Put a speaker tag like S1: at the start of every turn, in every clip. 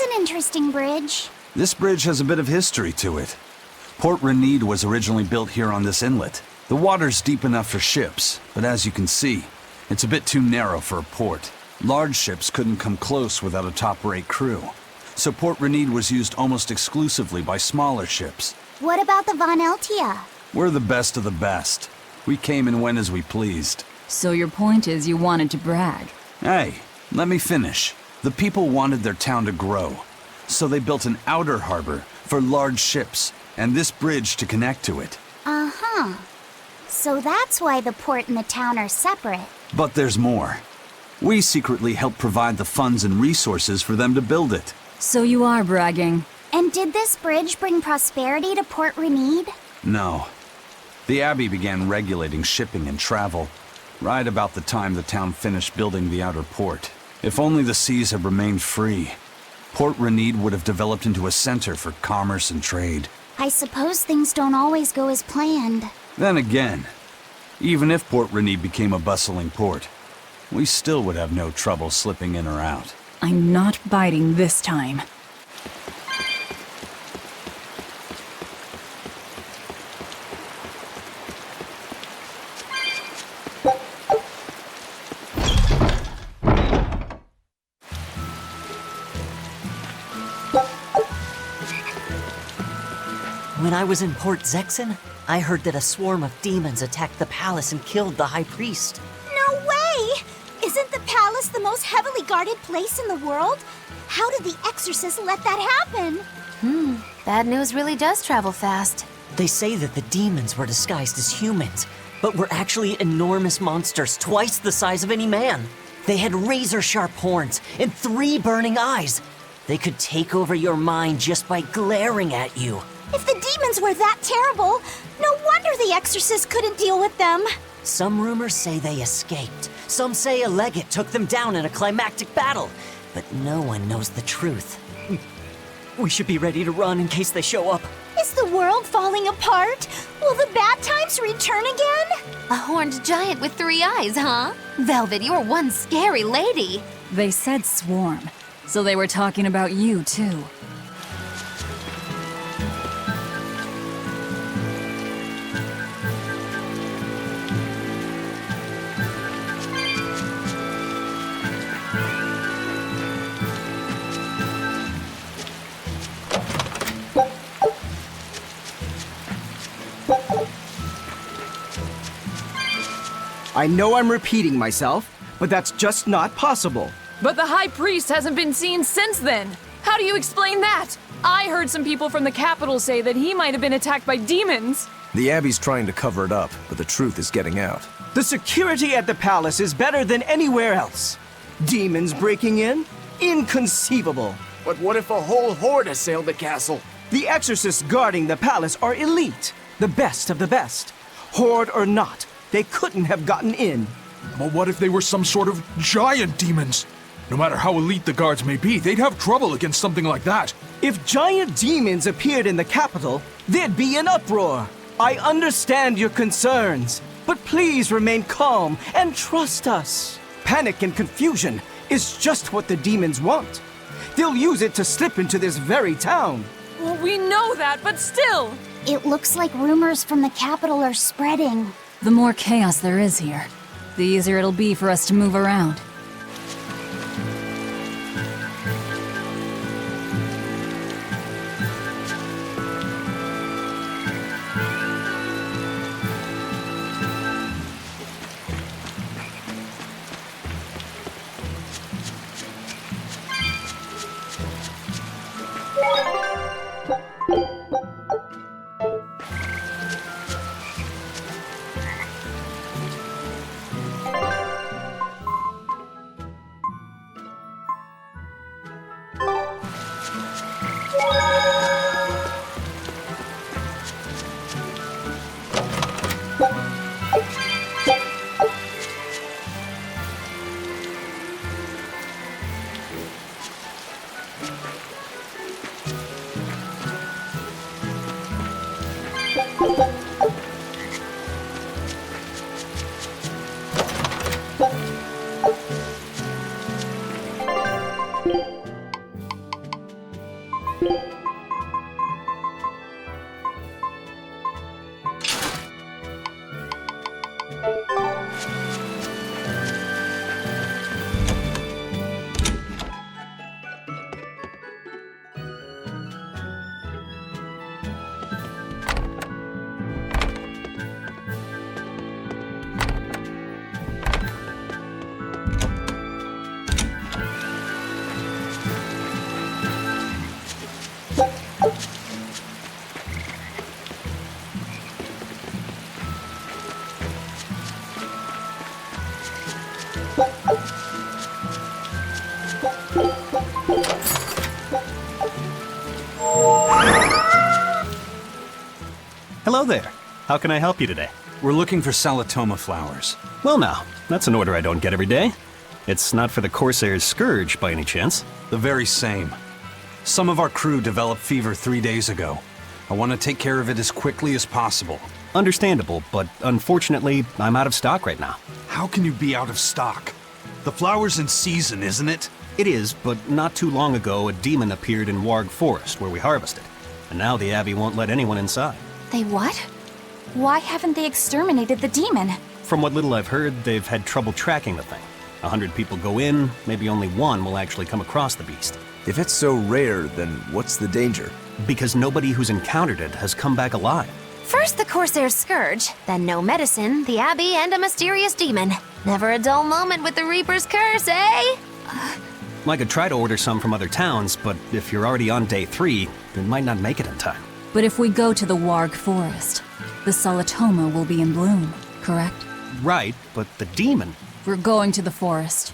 S1: an interesting bridge.
S2: This bridge has a bit of history to it. Port Renede was originally built here on this inlet. The water's deep enough for ships, but as you can see, it's a bit too narrow for a port. Large ships couldn't come close without a top-rate crew. So Port Renede was used almost exclusively by smaller ships.
S1: What about the Von Eltia?
S2: We're the best of the best. We came and went as we pleased.
S3: So your point is you wanted to brag?
S2: Hey, let me finish. The people wanted their town to grow, so they built an outer harbor for large ships, and this bridge to connect to it.
S1: Uh-huh. So that's why the port and the town are separate.
S2: But there's more. We secretly helped provide the funds and resources for them to build it.
S3: So you are bragging.
S1: And did this bridge bring prosperity to Port Renede?
S2: No. The Abbey began regulating shipping and travel, right about the time the town finished building the outer port. If only the seas had remained free, Port Renede would have developed into a center for commerce and trade.
S1: I suppose things don't always go as planned.
S2: Then again, even if Port Renede became a bustling port, we still would have no trouble slipping in or out.
S3: I'm not biting this time.
S4: When I was in Port Zexen, I heard that a swarm of demons attacked the palace and killed the High Priest.
S1: No way! Isn't the palace the most heavily guarded place in the world? How did the exorcist let that happen?
S5: Bad news really does travel fast.
S4: They say that the demons were disguised as humans, but were actually enormous monsters twice the size of any man. They had razor-sharp horns and 3 burning eyes. They could take over your mind just by glaring at you.
S1: If the demons were that terrible, no wonder the exorcist couldn't deal with them.
S4: Some rumors say they escaped. Some say a legate took them down in a climactic battle. But no one knows the truth. We should be ready to run in case they show up.
S1: Is the world falling apart? Will the bad times return again?
S5: A horned giant with 3 eyes, huh? Velvet, you're one scary lady.
S3: They said swarm, so they were talking about you too.
S6: I know I'm repeating myself, but that's just not possible.
S7: But the High Priest hasn't been seen since then. How do you explain that? I heard some people from the capital say that he might have been attacked by demons.
S8: The Abbey's trying to cover it up, but the truth is getting out.
S6: The security at the palace is better than anywhere else. Demons breaking in? Inconceivable.
S9: But what if a whole horde assailed the castle?
S6: The exorcists guarding the palace are elite, the best of the best. Horde or not, they couldn't have gotten in.
S10: But what if they were some sort of giant demons? No matter how elite the guards may be, they'd have trouble against something like that.
S6: If giant demons appeared in the capital, there'd be an uproar. I understand your concerns, but please remain calm and trust us. Panic and confusion is just what the demons want. They'll use it to slip into this very town.
S7: Well, we know that, but still.
S1: It looks like rumors from the capital are spreading.
S3: The more chaos there is here, the easier it'll be for us to move around.
S11: Hello there. How can I help you today?
S2: We're looking for Salatoma flowers.
S11: Well now, that's an order I don't get every day. It's not for the Corsair's Scourge by any chance.
S2: The very same. Some of our crew developed fever 3 days ago. I want to take care of it as quickly as possible.
S11: Understandable, but unfortunately, I'm out of stock right now.
S2: How can you be out of stock? The flower's in season, isn't it?
S11: It is, but not too long ago, a demon appeared in Warg Forest where we harvested. And now the Abbey won't let anyone inside.
S1: They what? Why haven't they exterminated the demon?
S11: From what little I've heard, they've had trouble tracking the thing. 100 people go in, maybe only one will actually come across the beast.
S8: If it's so rare, then what's the danger?
S11: Because nobody who's encountered it has come back alive.
S5: First the Corsair's Scourge, then no medicine, the Abbey, and a mysterious demon. Never a dull moment with the Reaper's Curse, eh?
S11: I could try to order some from other towns, but if you're already on day 3, we might not make it in time.
S3: But if we go to the Warg Forest, the Salatoma will be in bloom, correct?
S11: Right, but the demon...
S3: We're going to the forest.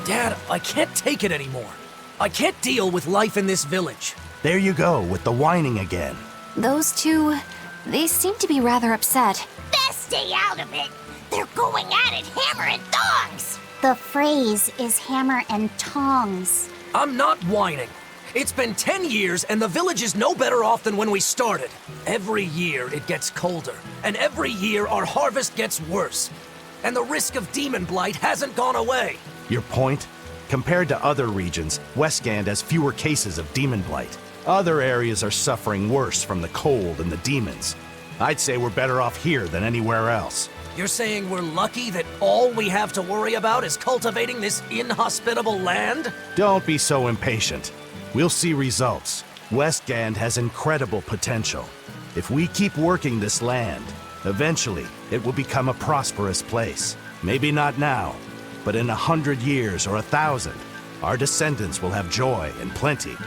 S9: Dad, I can't take it anymore. I can't deal with life in this village.
S12: There you go, with the whining again.
S5: Those two, they seem to be rather upset.
S1: Best stay out of it. They're going at it hammer and tongs. The phrase is hammer and tongs.
S9: I'm not whining. It's been 10 years and the village is no better off than when we started. Every year it gets colder, and every year our harvest gets worse. And the risk of demon blight hasn't gone away.
S12: Your point? Compared to other regions, Westgand has fewer cases of demon blight. Other areas are suffering worse from the cold and the demons. I'd say we're better off here than anywhere else.
S9: You're saying we're lucky that all we have to worry about is cultivating this inhospitable land?
S12: Don't be so impatient. We'll see results. Westgand has incredible potential. If we keep working this land, eventually it will become a prosperous place. Maybe not now, but in 100 years or 1,000, our descendants will have joy and plenty.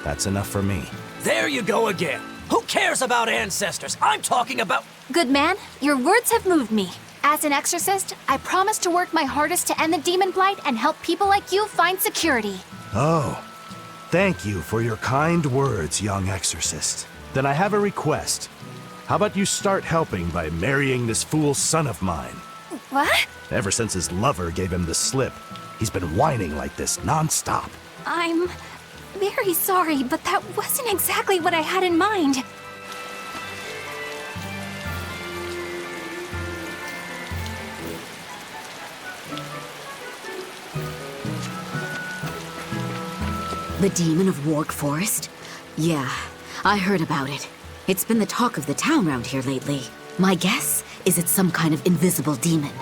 S12: That's enough for me.
S9: There you go again. Who cares about ancestors? I'm talking about...
S1: Good man, your words have moved me. As an exorcist, I promise to work my hardest to end the demon blight and help people like you find security.
S12: Oh, thank you for your kind words, young exorcist. Then I have a request. How about you start helping by marrying this fool son of mine?
S1: What?
S12: Ever since his lover gave him the slip, he's been whining like this non-stop.
S1: I'm very sorry, but that wasn't exactly what I had in mind.
S13: The demon of Warg Forest? Yeah, I heard about it. It's been the talk of the town round here lately. My guess is it's some kind of invisible demon.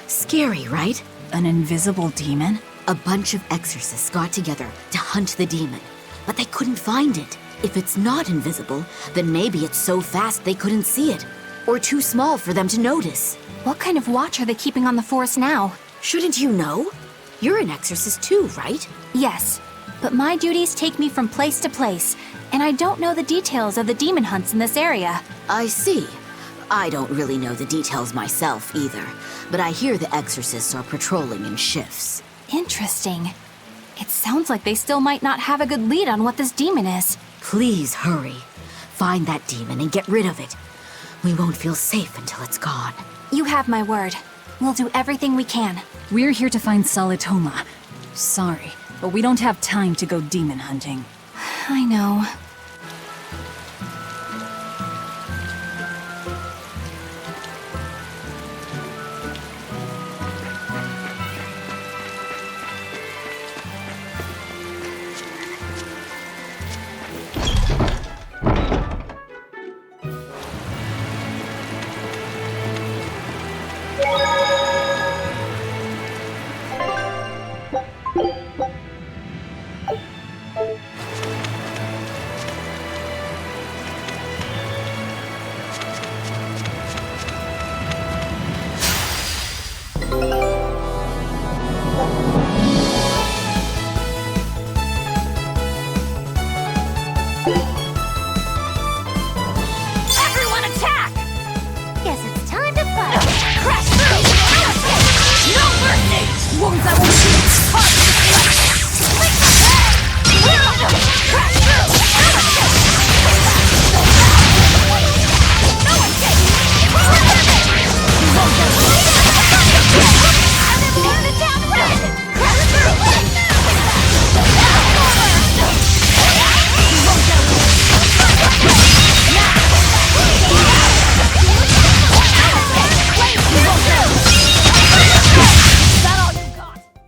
S13: Scary, right?
S3: An invisible demon?
S13: A bunch of exorcists got together to hunt the demon, but they couldn't find it. If it's not invisible, then maybe it's so fast they couldn't see it, or too small for them to notice.
S1: What kind of watch are they keeping on the forest now?
S13: Shouldn't you know? You're an exorcist too, right?
S1: Yes, but my duties take me from place to place, and I don't know the details of the demon hunts in this area.
S13: I see. I don't really know the details myself either, but I hear the exorcists are patrolling in shifts.
S1: Interesting. It sounds like they still might not have a good lead on what this demon is.
S13: Please hurry. Find that demon and get rid of it. We won't feel safe until it's gone.
S1: You have my word. We'll do everything we can.
S3: We're here to find Salatoma. Sorry, but we don't have time to go demon hunting.
S1: I know.
S7: demons that will shoot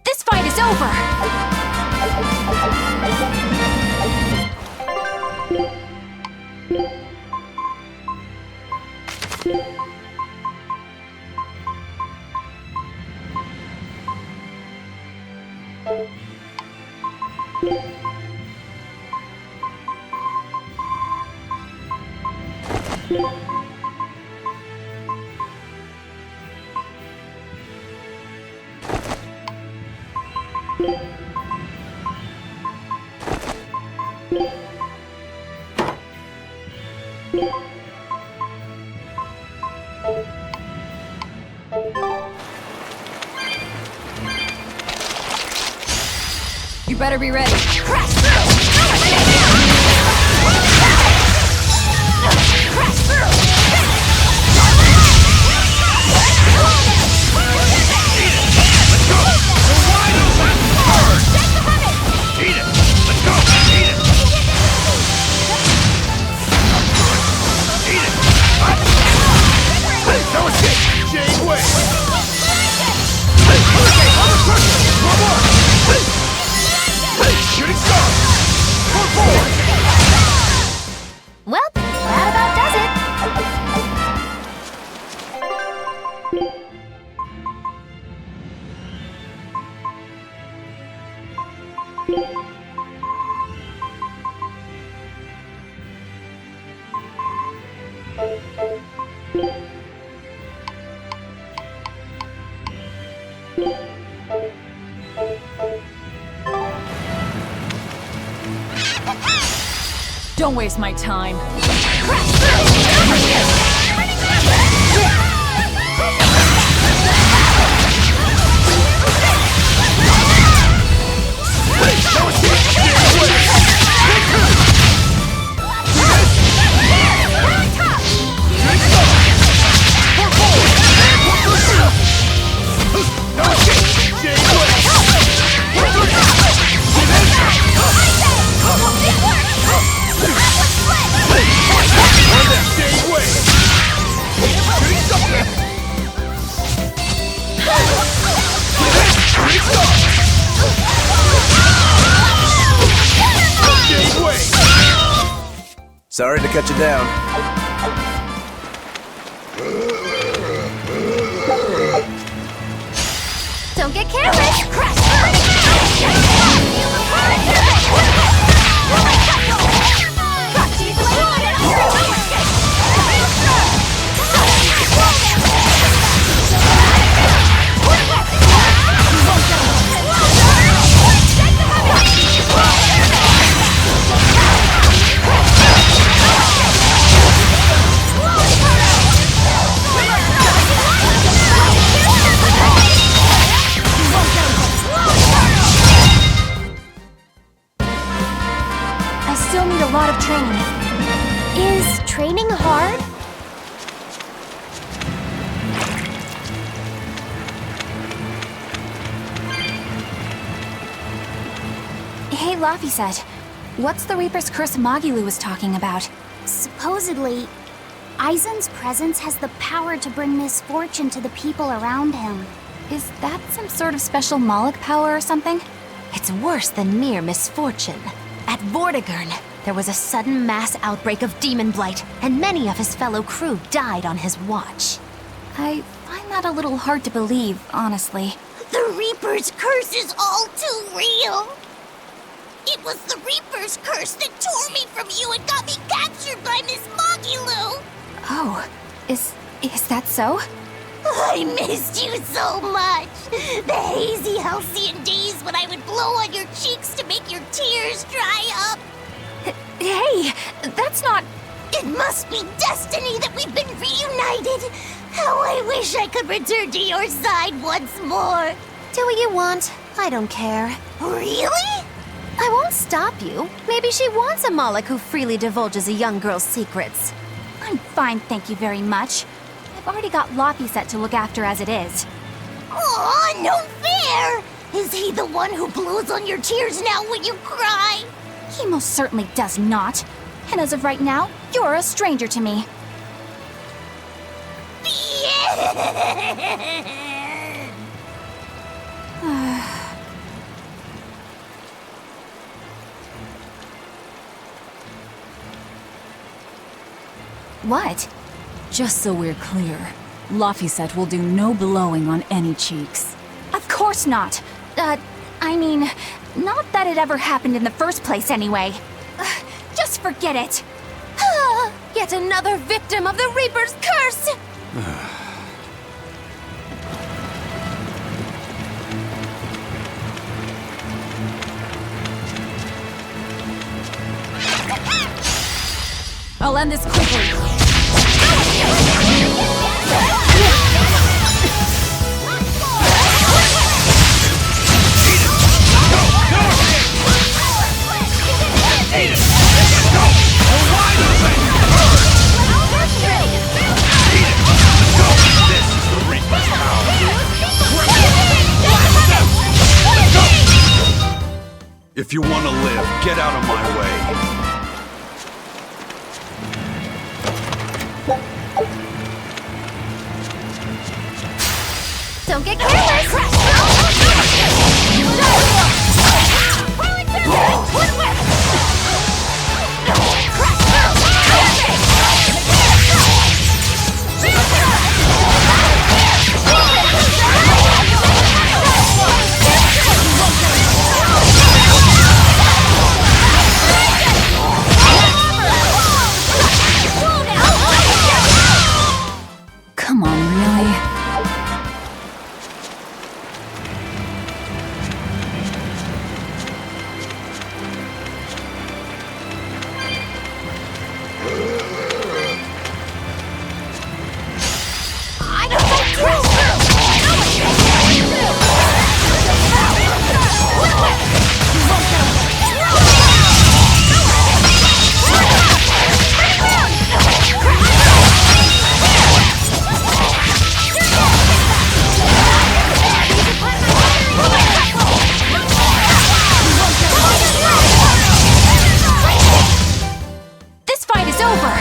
S7: This fight is over! You better be ready. Crash through! Crash through!
S12: Eat it! Let's go! Eat it! Eat it! Hey, no escape! Jade way! Hey, hurricane! On the circle! One more! Hey! Hey, shooting star! Move forward!
S5: Well, that about does it.
S3: Don't waste my time.
S8: Sorry to cut you down.
S5: Don't get careless! Crash!
S1: I still need a lot of training. Is training hard?
S14: Hey, Laphicet, what's the Reaper's Curse Magilu was talking about?
S1: Supposedly, Aizen's presence has the power to bring misfortune to the people around him.
S14: Is that some sort of special Moloch power or something?
S5: It's worse than mere misfortune. At Vortigern, there was a sudden mass outbreak of demon blight, and many of his fellow crew died on his watch.
S14: I find that a little hard to believe, honestly.
S1: The Reaper's curse is all too real. It was the Reaper's curse that tore me from you and got me captured by Miss Magilu.
S14: Oh, is that so?
S1: I missed you so much. The hazy halcyon days when I would blow on your cheeks to make your tears dry up.
S14: Hey, that's not...
S1: It must be destiny that we've been reunited. How I wish I could return to your side once more.
S5: Do what you want. I don't care.
S1: Really?
S5: I won't stop you. Maybe she wants a Moloch who freely divulges a young girl's secrets.
S14: I'm fine, thank you very much. I've already got Laphicet to look after as it is.
S1: Aw, no fair! Is he the one who blows on your tears now when you cry?
S14: He most certainly does not. And as of right now, you're a stranger to me. What?
S3: Just so we're clear, Laphicet will do no blowing on any cheeks.
S14: Of course not. I mean, not that it ever happened in the first place anyway. Just forget it.
S5: Yet another victim of the Reaper's curse!
S3: I'll end this quickly.
S2: If you want to live, get out of my way.
S5: Don't get careless!
S3: Come on, really?
S14: This fight is over!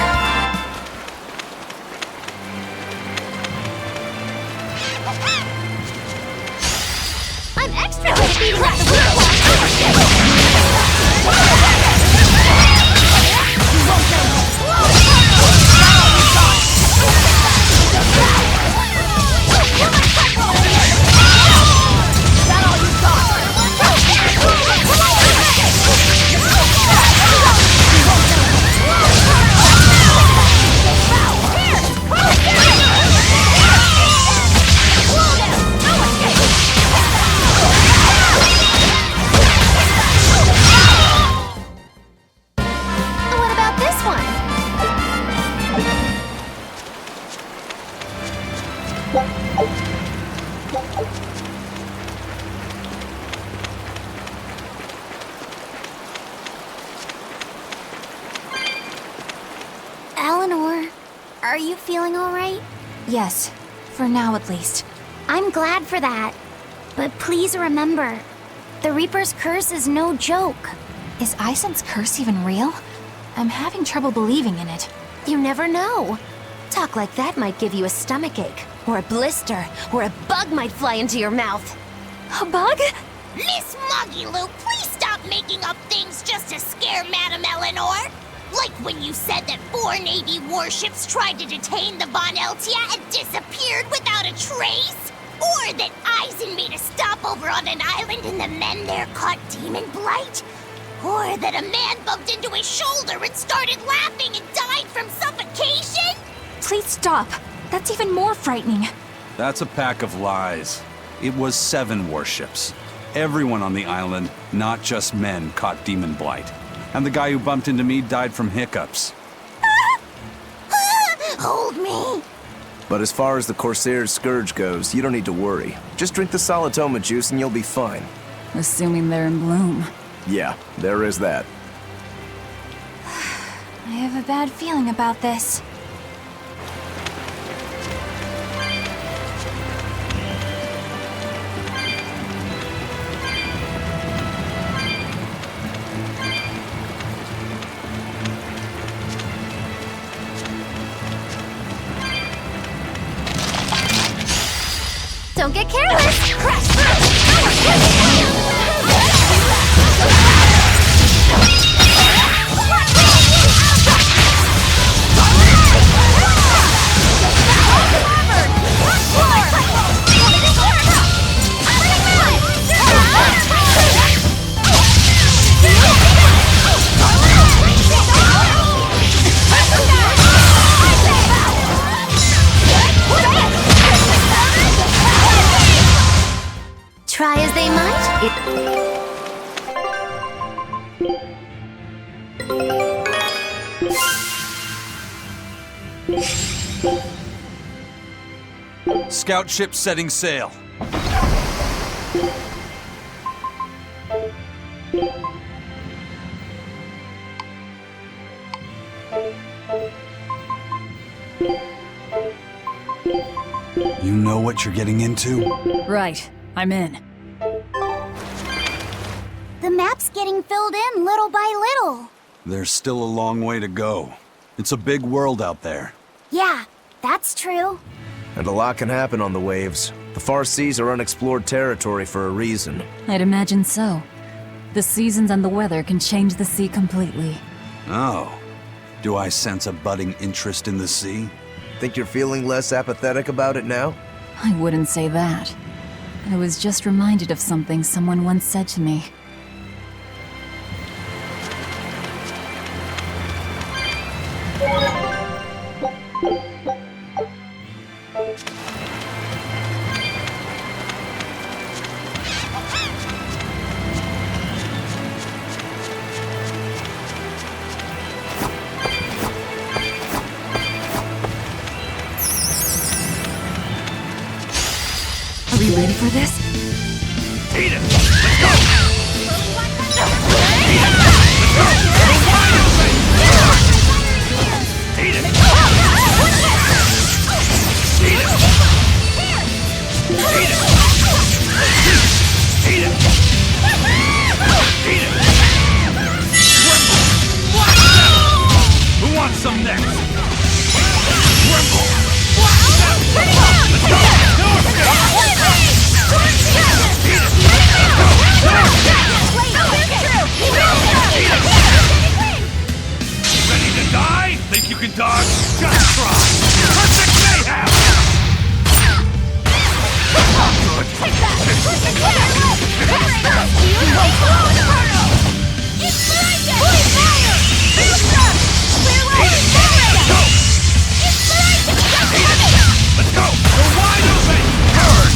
S5: I'm extra good at beating up the What about this one?
S14: Eleanor, are you feeling all right? Yes, for now at least.
S1: I'm glad for that. But please remember, the Reaper's curse is no joke.
S14: Is Isen's curse even real? I'm having trouble believing in it.
S5: You never know. Talk like that might give you a stomachache, or a blister, or a bug might fly into your mouth.
S14: A bug?
S1: Miss Moggy-Lou, please stop making up things just to scare Madame Eleanor. Like when you said that 4 Navy warships tried to detain the Von Eltia and disappeared without a trace? Or that Eisen made a stopover on an island and the men there caught demon blight? Or that a man bumped into his shoulder and started laughing and died from suffocation?
S14: Please stop. That's even more frightening.
S2: That's a pack of lies. It was 7 warships. Everyone on the island, not just men, caught demon blight. And the guy who bumped into me died from hiccups.
S1: Hold me.
S8: But as far as the Corsair's Scourge goes, you don't need to worry. Just drink the Solitoma juice and you'll be fine.
S3: Assuming they're in bloom.
S8: Yeah, there is that.
S14: I have a bad feeling about this.
S5: Don't get careless! Crash through! Try as they might,
S2: Scout ship setting sail. You know what you're getting into?
S3: Right. I'm in.
S1: The map's getting filled in little by little.
S2: There's still a long way to go. It's a big world out there.
S1: Yeah, that's true.
S8: And a lot can happen on the waves. The far seas are unexplored territory for a reason.
S3: I'd imagine so. The seasons and the weather can change the sea completely.
S2: Oh. Do I sense a budding interest in the sea?
S8: Think you're feeling less apathetic about it now?
S3: I wouldn't say that. I was just reminded of something someone once said to me. Are we ready for this?
S10: Eat it! Let's go! Eat it! Eat it! Eat it! Eat it! Eat it! Eat it! Who wants some next? Let's go! Ready to die? Think you can dodge? Just try! Perfect mayhem! Let's go! We're wide open! Hurry!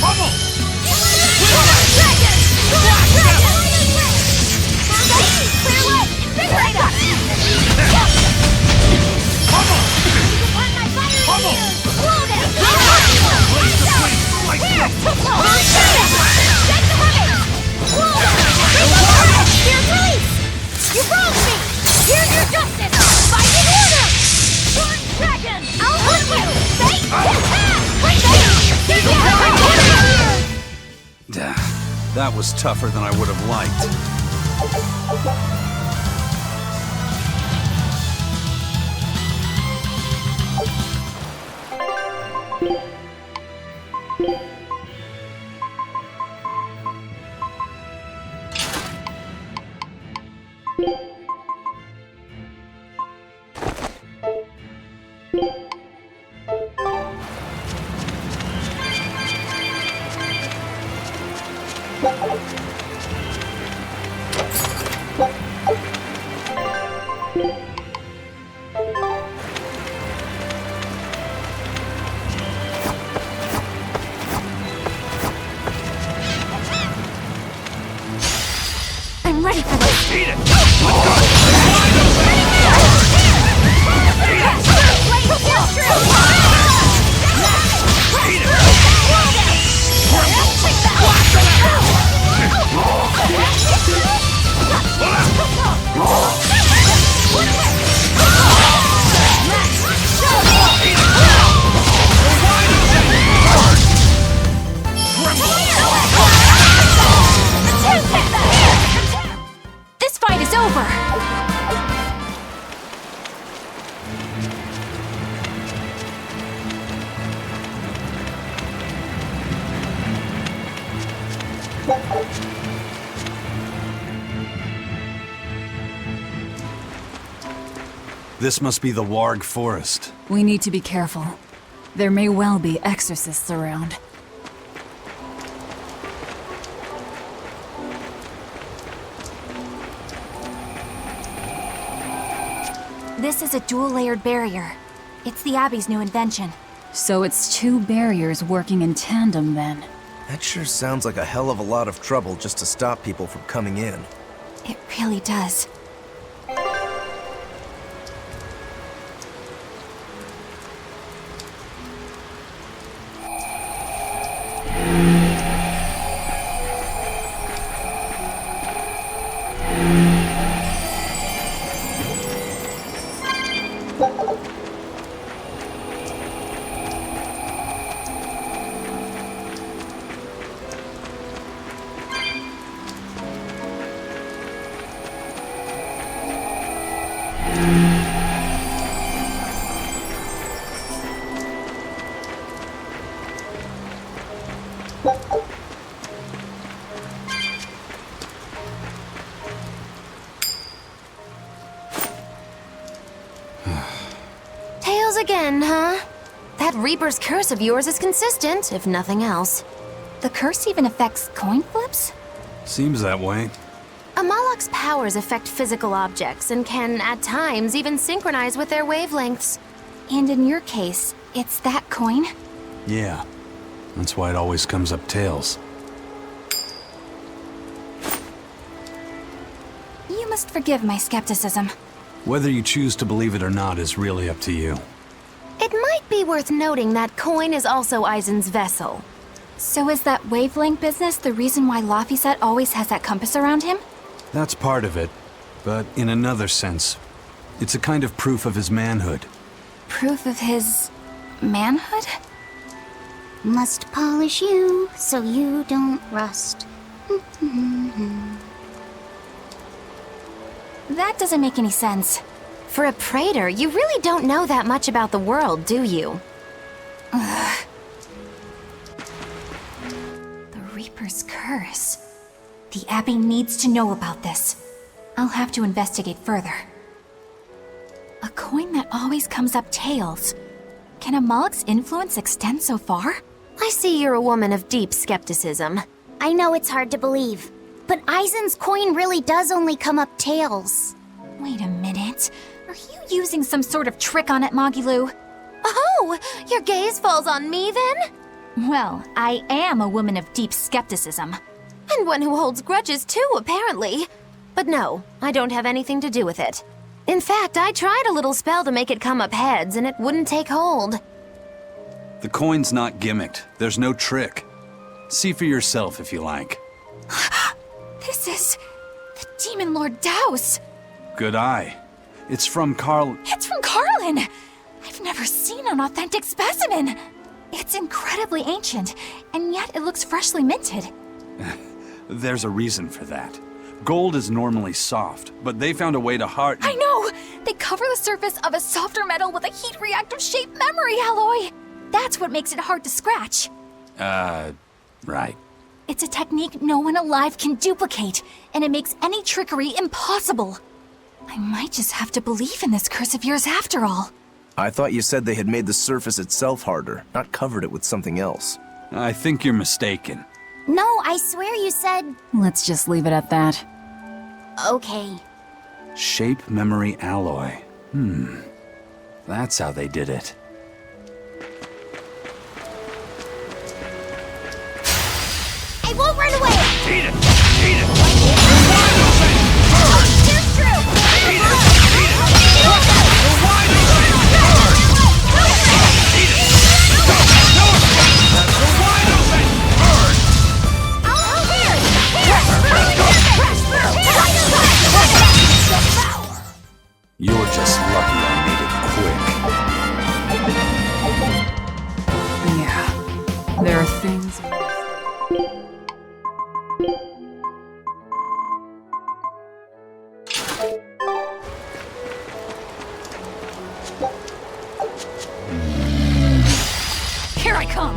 S10: Bubble!
S2: That was tougher than I would have liked.
S14: This fight is over!
S2: This must be the Warg Forest.
S3: We need to be careful. There may well be exorcists around.
S14: This is a dual-layered barrier. It's the Abbey's new invention.
S3: So it's two barriers working in tandem then.
S8: That sure sounds like a hell of a lot of trouble just to stop people from coming in.
S14: It really does.
S5: Tails again, huh? That Reaper's curse of yours is consistent, if nothing else.
S14: The curse even affects coin flips?
S2: Seems that way.
S5: Amalok's powers affect physical objects and can, at times, even synchronize with their wavelengths.
S14: And in your case, it's that coin?
S2: Yeah. That's why it always comes up tails.
S14: You must forgive my skepticism.
S2: Whether you choose to believe it or not is really up to you.
S5: It might be worth noting that coin is also Eisen's vessel.
S14: So is that wavelength business the reason why Laphicet always has that compass around him?
S2: That's part of it, but in another sense, it's a kind of proof of his manhood.
S14: Proof of his... manhood?
S1: Must polish you so you don't rust.
S14: That doesn't make any sense.
S5: For a praetor, you really don't know that much about the world, do you?
S14: Ugh. The Reaper's curse. The Abbey needs to know about this. I'll have to investigate further. A coin that always comes up tails. Can Amalek's influence extend so far?
S5: I see you're a woman of deep skepticism.
S1: I know it's hard to believe, but Eisen's coin really does only come up tails.
S14: Wait a minute. Are you using some sort of trick on it, Magilu?
S5: Oh, your gaze falls on me then?
S14: Well, I am a woman of deep skepticism.
S5: And one who holds grudges too, apparently. But no, I don't have anything to do with it. In fact, I tried a little spell to make it come up heads, and it wouldn't take hold.
S2: The coin's not gimmicked. There's no trick. See for yourself if you like.
S14: This is... the Demon Lord Daos.
S2: Good eye. It's from Carl...
S14: It's from Carlin! I've never seen an authentic specimen. It's incredibly ancient, and yet it looks freshly minted.
S2: There's a reason for that. Gold is normally soft, but they found a way to harden...
S14: I know! They cover the surface of a softer metal with a heat-reactive shaped memory alloy! That's what makes it hard to scratch.
S2: Right.
S14: It's a technique no one alive can duplicate, and it makes any trickery impossible. I might just have to believe in this curse of yours after all.
S8: I thought you said they had made the surface itself harder, not covered it with something else.
S2: I think you're mistaken.
S1: No, I swear you said...
S3: Let's just leave it at that.
S1: Okay.
S2: Shape memory alloy. That's how they did it.
S1: I won't run away!
S10: Eat it! Eat it!
S3: things. Here I come!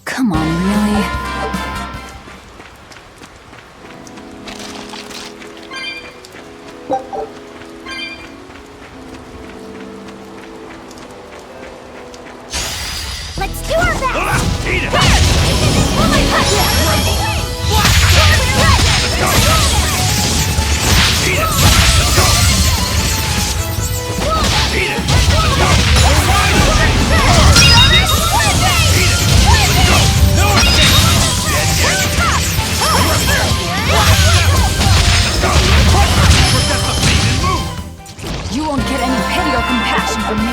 S3: Come on, really?
S1: Let's do our best!
S15: Eat it!
S1: Oh my God!
S15: Let's go! Eat it! Let's go! Eat it! Let's go! We're wide open! Eat it! Let's go! No escape! Let's go! Protect the feet and move!
S3: You won't get any pity or compassion from me.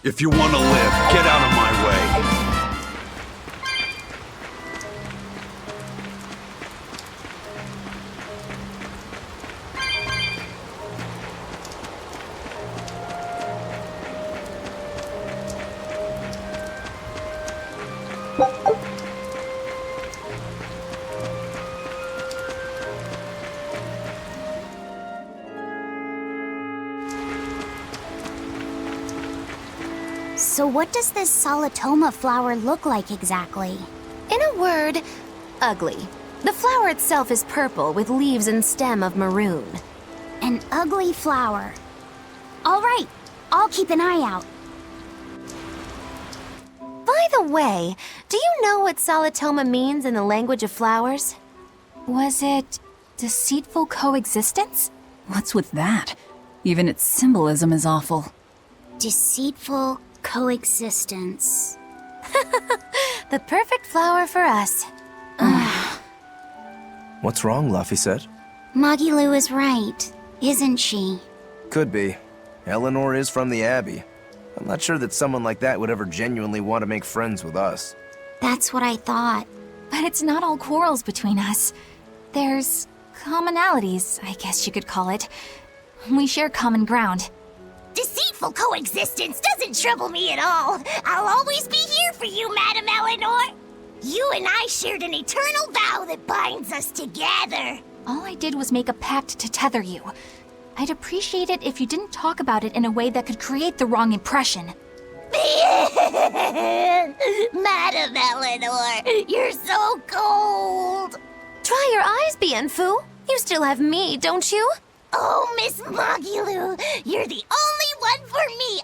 S2: If you want to live, get out of my way.
S1: So what does this Solitoma flower look like exactly?
S5: In a word, ugly. The flower itself is purple with leaves and stem of maroon.
S1: An ugly flower. All right, I'll keep an eye out.
S5: By the way, do you know what Solitoma means in the language of flowers?
S14: Was it deceitful coexistence?
S3: What's with that? Even its symbolism is awful.
S1: Deceitful coexistence.
S5: The perfect flower for us.
S8: What's wrong, Luffy said?
S1: Magilu is right, isn't she?
S8: Could be. Eleanor is from the Abbey. I'm not sure that someone like that would ever genuinely want to make friends with us.
S1: That's what I thought.
S14: But it's not all quarrels between us. There's commonalities, I guess you could call it. We share common ground.
S1: Deceitful coexistence doesn't trouble me at all. I'll always be here for you, Madam Eleanor. You and I shared an eternal vow that binds us together.
S14: All I did was make a pact to tether you. I'd appreciate it if you didn't talk about it in a way that could create the wrong impression.
S1: Madam Eleanor, you're so cold.
S5: Try your eyes, Bienfu. You still have me, don't you?
S1: Oh, Miss Magilu, you're the only one for me,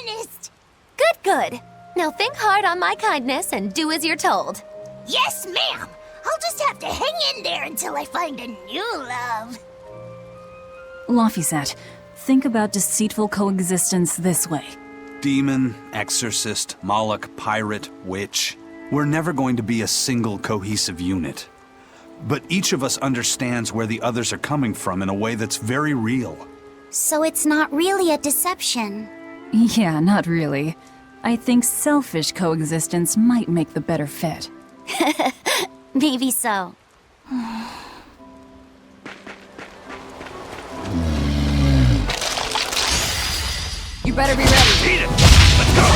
S1: honest.
S5: Good, good. Now think hard on my kindness and do as you're told.
S1: Yes, ma'am. I'll just have to hang in there until I find a new love.
S3: Laphicet, think about deceitful coexistence this way.
S2: Demon, exorcist, Moloch, pirate, witch. We're never going to be a single cohesive unit. But each of us understands where the others are coming from in a way that's very real.
S1: So it's not really a deception.
S3: Yeah, not really. I think selfish coexistence might make the better fit.
S1: Maybe so.
S3: You better be ready.
S15: Eat it! Let's go!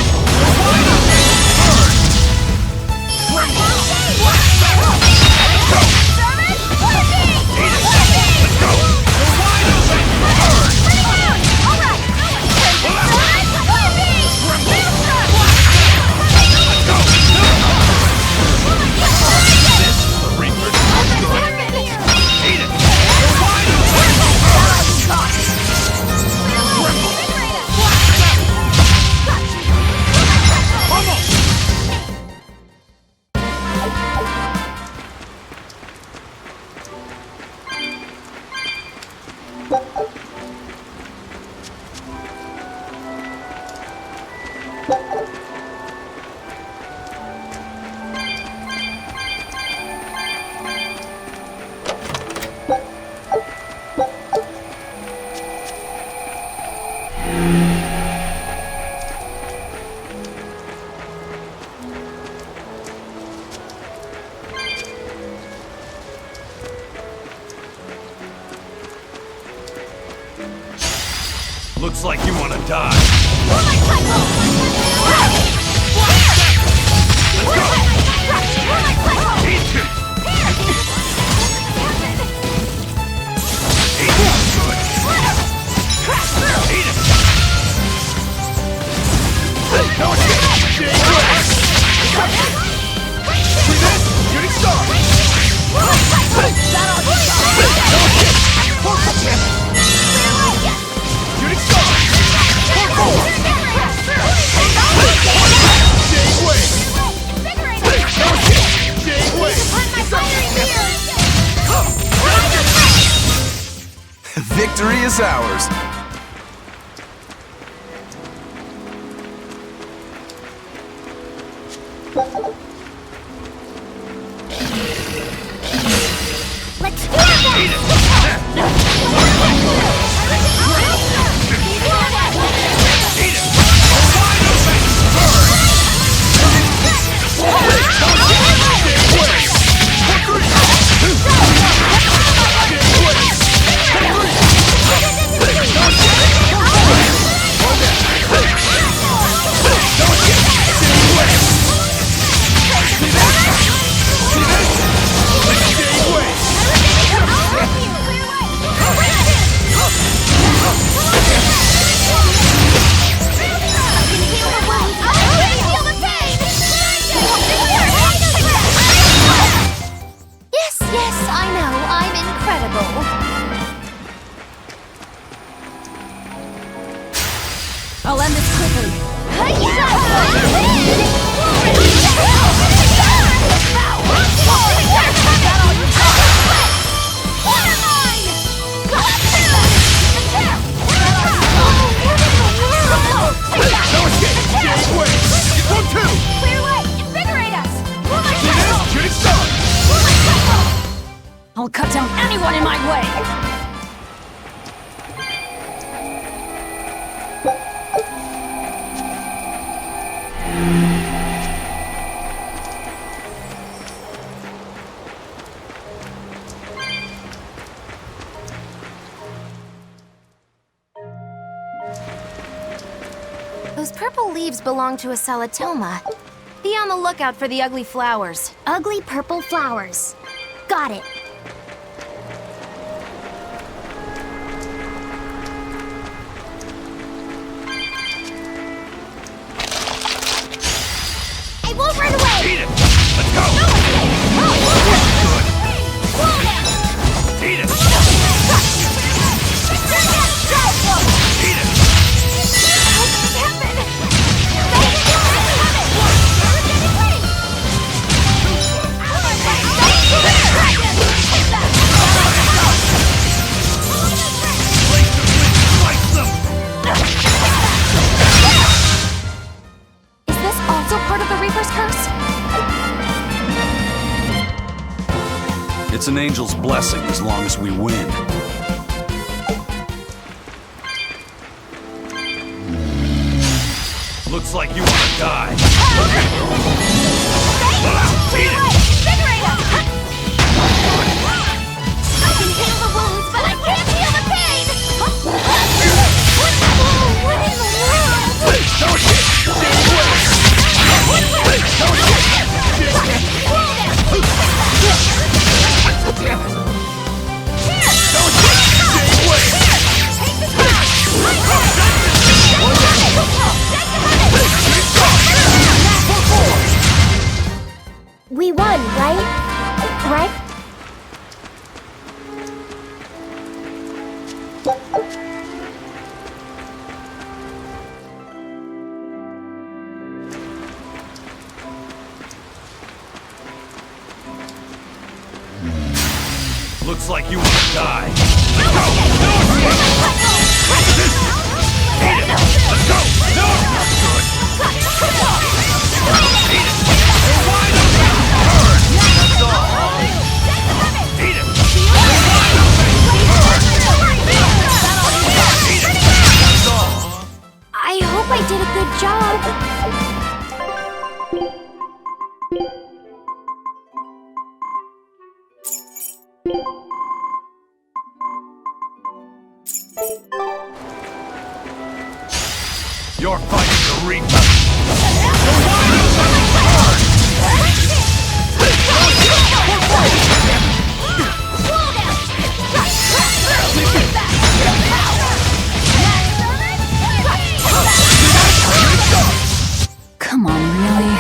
S15: Looks like you want to die.
S8: Victory is ours.
S1: Let's do it!
S3: I'll end this quickly. I'll cut down anyone in my way!
S5: Those purple leaves belong to a salatoma. Be on the lookout for the ugly flowers.
S1: Ugly purple flowers. Got it. I won't run away!
S15: Eat it! Let's go! Eat it! Eat it!
S5: Is this also part of the Reaper's curse?
S2: It's an angel's blessing as long as we win. Looks like you want to die.
S1: I can heal the wounds, but I can't heal the pain! What in the We won, right? Right?
S2: Looks like you want to die. Let's go! No!
S1: I hope I did a good job.
S2: You're fighting the Reaper.
S3: Come on, really?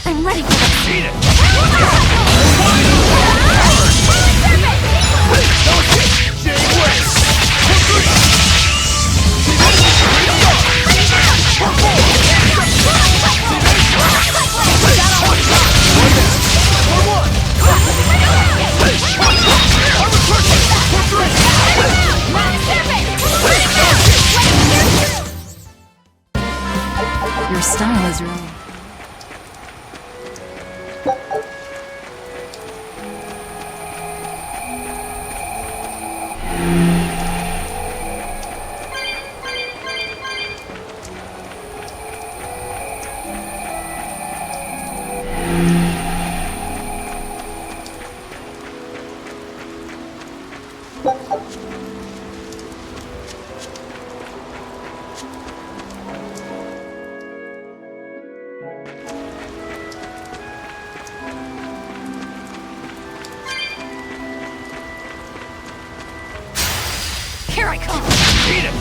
S1: I'm ready for this.
S2: Beat it!
S3: Your style is right.
S1: Here I come.
S2: Beat it!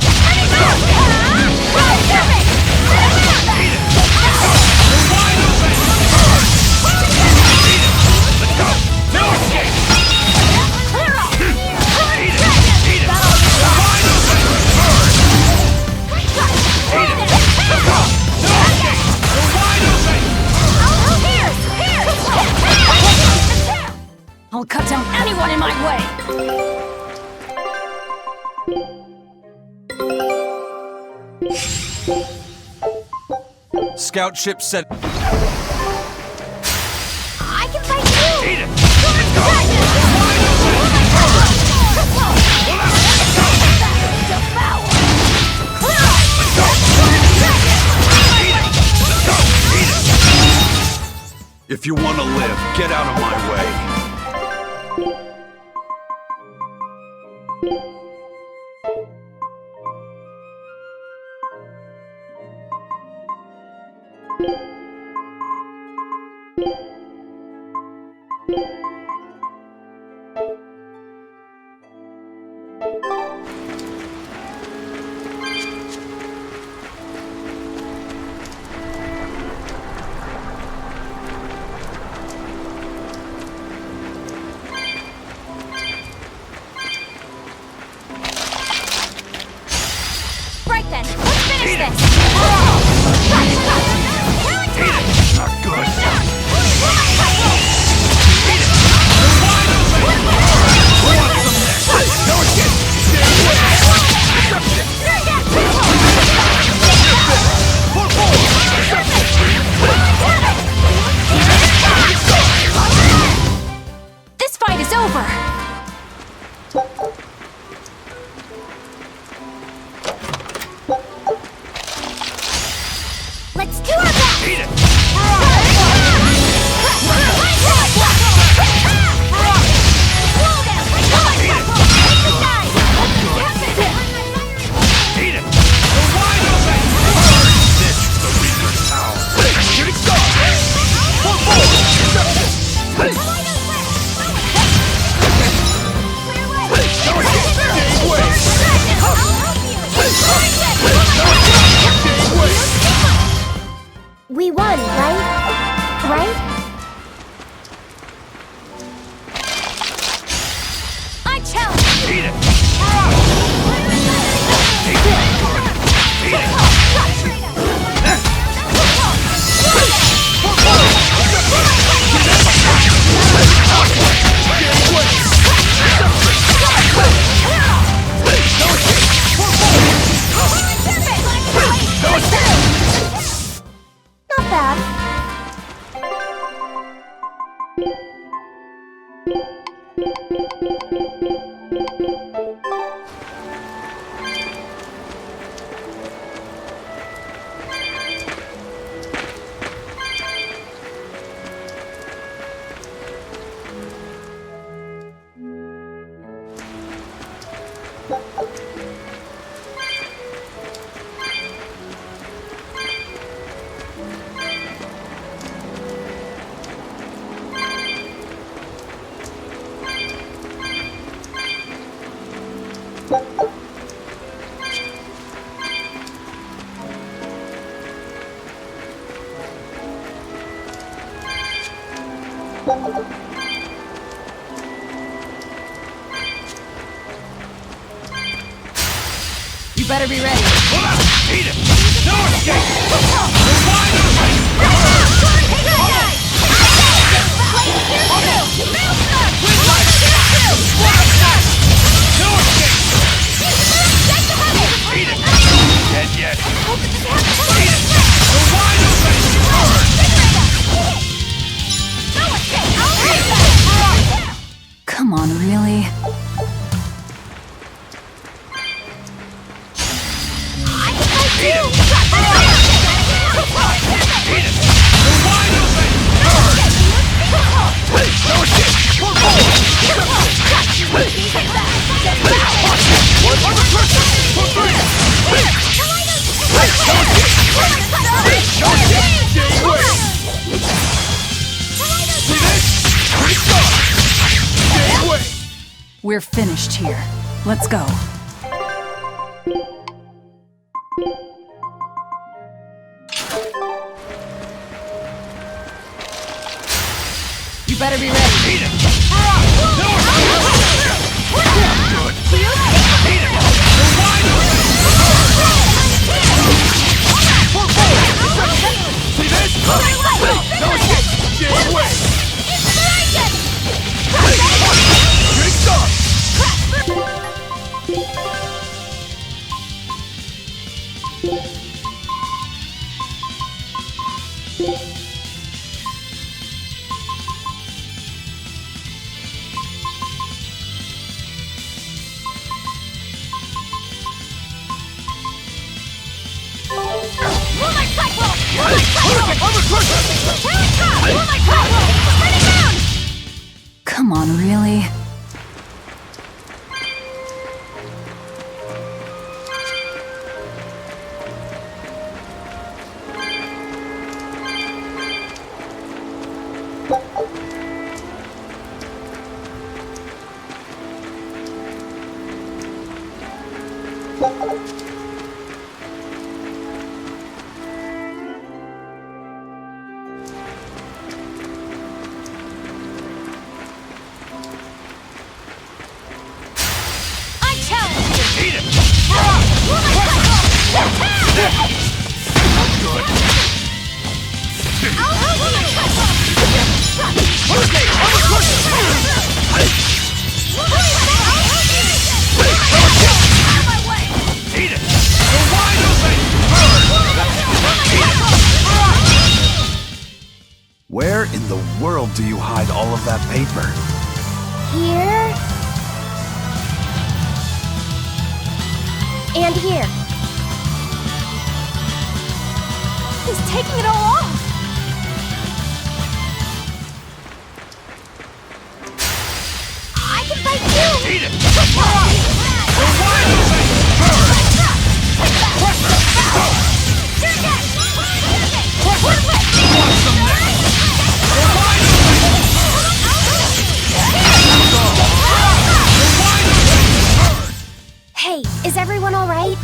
S3: I'll cut down anyone in my way!
S2: Scout ship set.
S1: I can fight you!
S2: Beat it! Let's go! If you want to live, get out of my way.
S1: Right then, let's finish this!
S2: Not good.
S7: You better be ready.
S15: Hold up! Eat it! No escape! You're wide open!
S1: Take that guy!
S15: No escape! Eat it! Dead yet? Eat it! You're wide open!
S3: Come on, really? We're finished here. Let's go.
S7: You better be ready.
S15: Eat it! No good! Eat it! You're wide open! See this? No escape! Stay away! Good start!
S3: Come on, really?
S2: Where in the world do you hide all of that paper?
S1: Here. And here. He's taking it all off! I can fight too!
S15: Eat it! You're wide open!
S1: Hey, is everyone all right?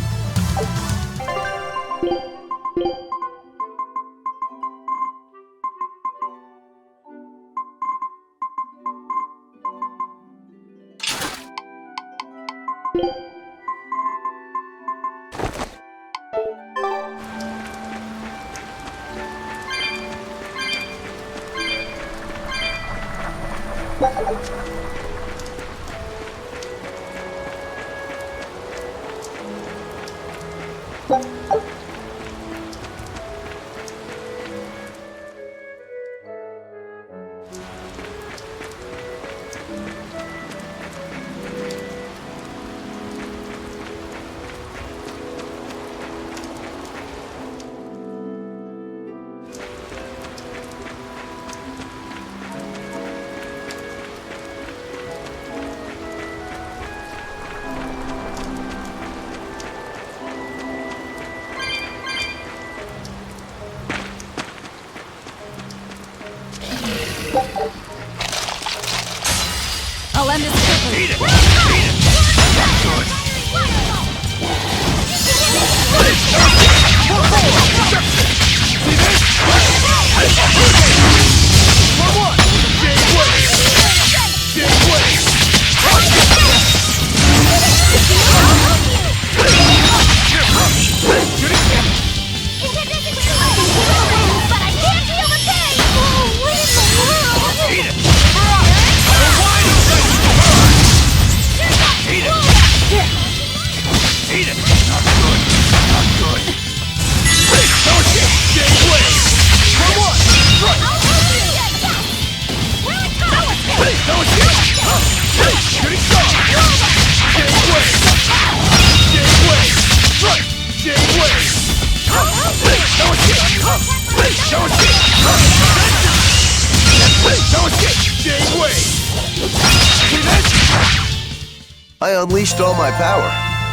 S8: I unleashed all my power.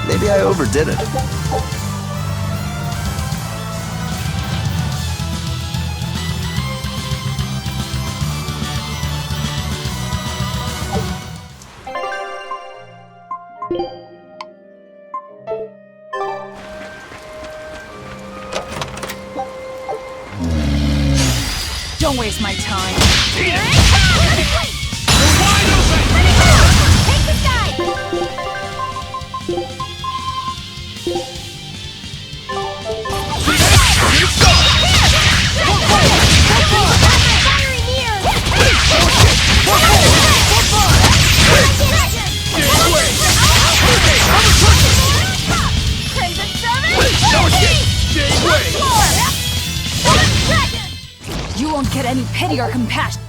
S8: Maybe I overdid it.
S3: Don't waste my time. You won't get any pity or compassion.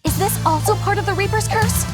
S14: Is this also part of the Reaper's curse?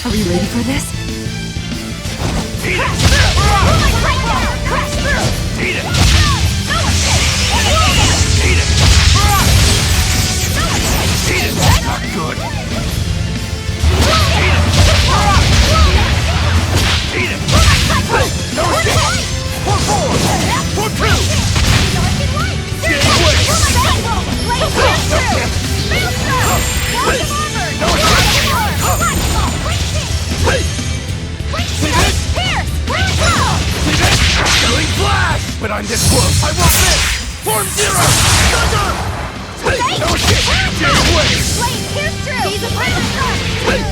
S3: Are we ready for this?
S15: Not good. Eat it! No escape! For forward! For two! Get away! Killing flash! But I'm this close! I want this! Form zero! Thunder! No escape! Get away!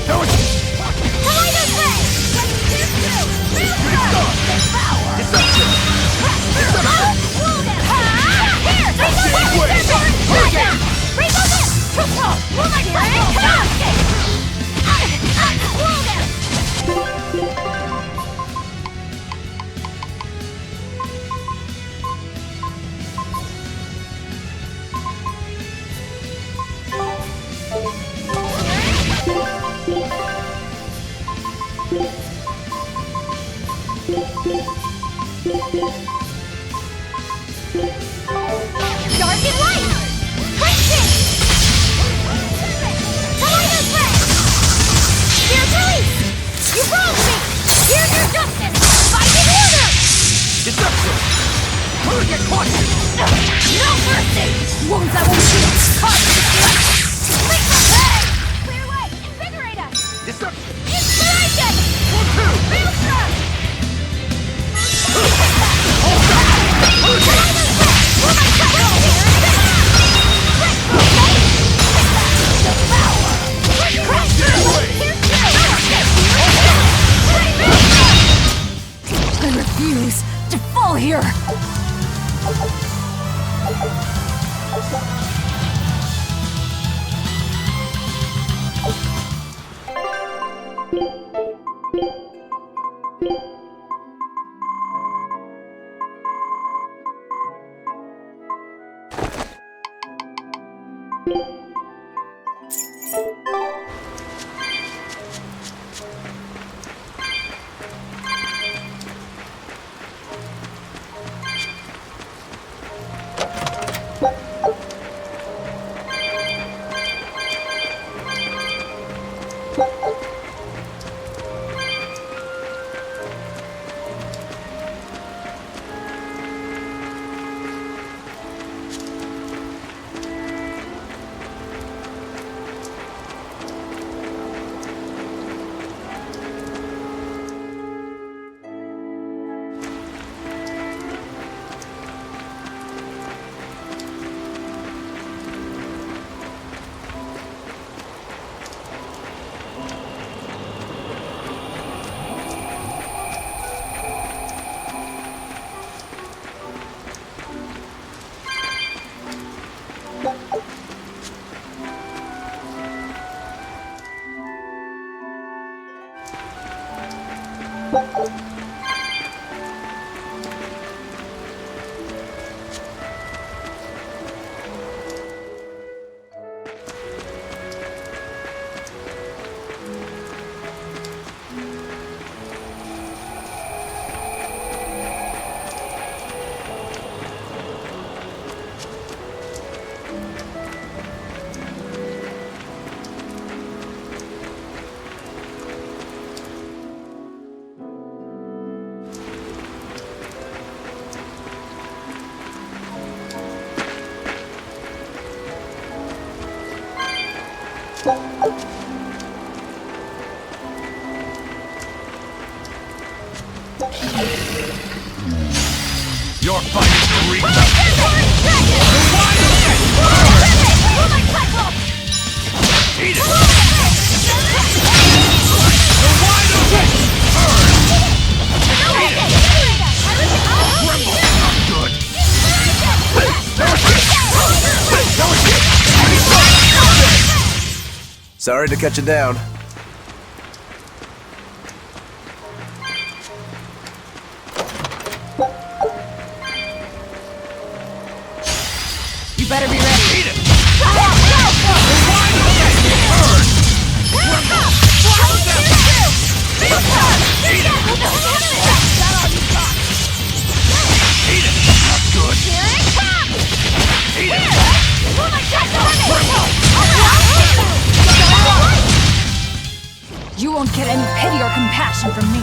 S15: No escape!
S1: Dark and light! Crimson! Kaleidoscope! Here's release! You wronged me! Here's your justice! Fight in order!
S15: Deception! Target caution!
S1: No mercy!
S3: Wounds that won't heal!
S1: Click the bag! Clear way! Invigorate us!
S15: Deception!
S1: Inspiration!
S15: For two!
S1: Maelstrom!
S3: I refuse to fall here!
S15: Your fight is real. Eat it!
S8: Sorry to cut you down.
S7: You better be ready.
S15: Eat it!
S3: You won't get any pity or compassion from me.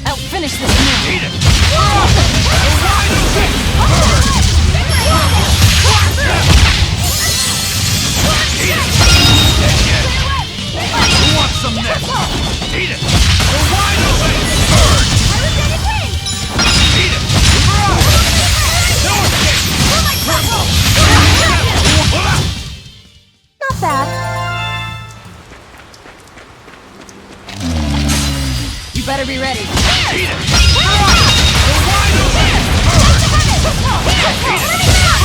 S3: I'll finish this now.
S15: Eat it! Who wants some next? Eat it! You're wide open! Bird! Eat it! No escape!
S5: Not bad.
S7: You better be ready.
S15: Eat it! You're wide open! Bird! Eat it!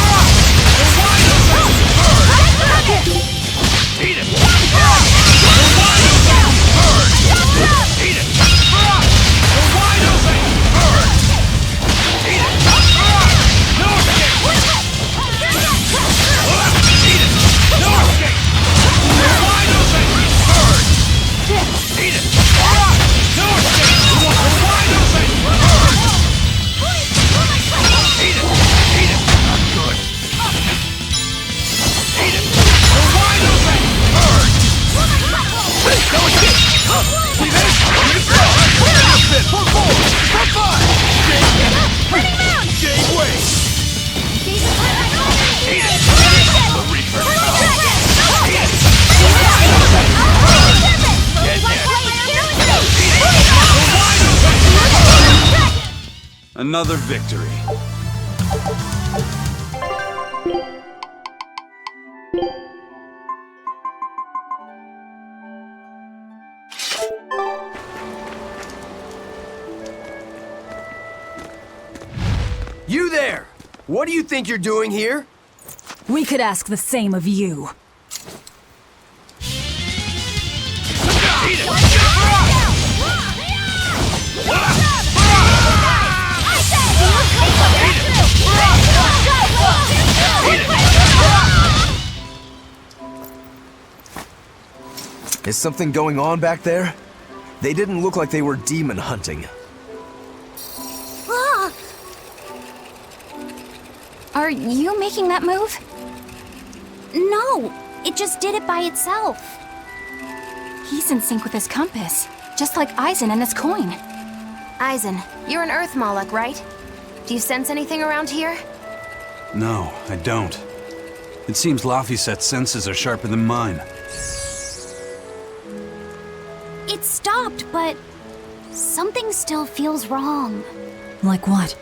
S15: You're wide open! Bird! Eat it! You're wide open! Bird! Eat it! You're wide open! Bird! Eat it! No escape! Eat it! No escape! You're wide open! Bird! Eat it! No escape! You're wide open! Bird! Eat it! Eat it! Not good! Eat it! You're wide open! Bird! No escape! See this? For 4! For 5! Game way! Eat it! The Reaper! Eat it! Get
S2: Another victory.
S16: You there! What do you think you're doing here?
S3: We could ask the same of you.
S8: Is something going on back there? They didn't look like they were demon hunting.
S14: Ah! Are you making that move? No, it just did it by itself. He's in sync with his compass, just like Eisen and his coin.
S5: Eisen, you're an Earth Moloch, right? Do you sense anything around here?
S2: No, I don't. It seems Laphicet's senses are sharper than mine.
S14: It stopped, but something still feels wrong.
S3: Like what?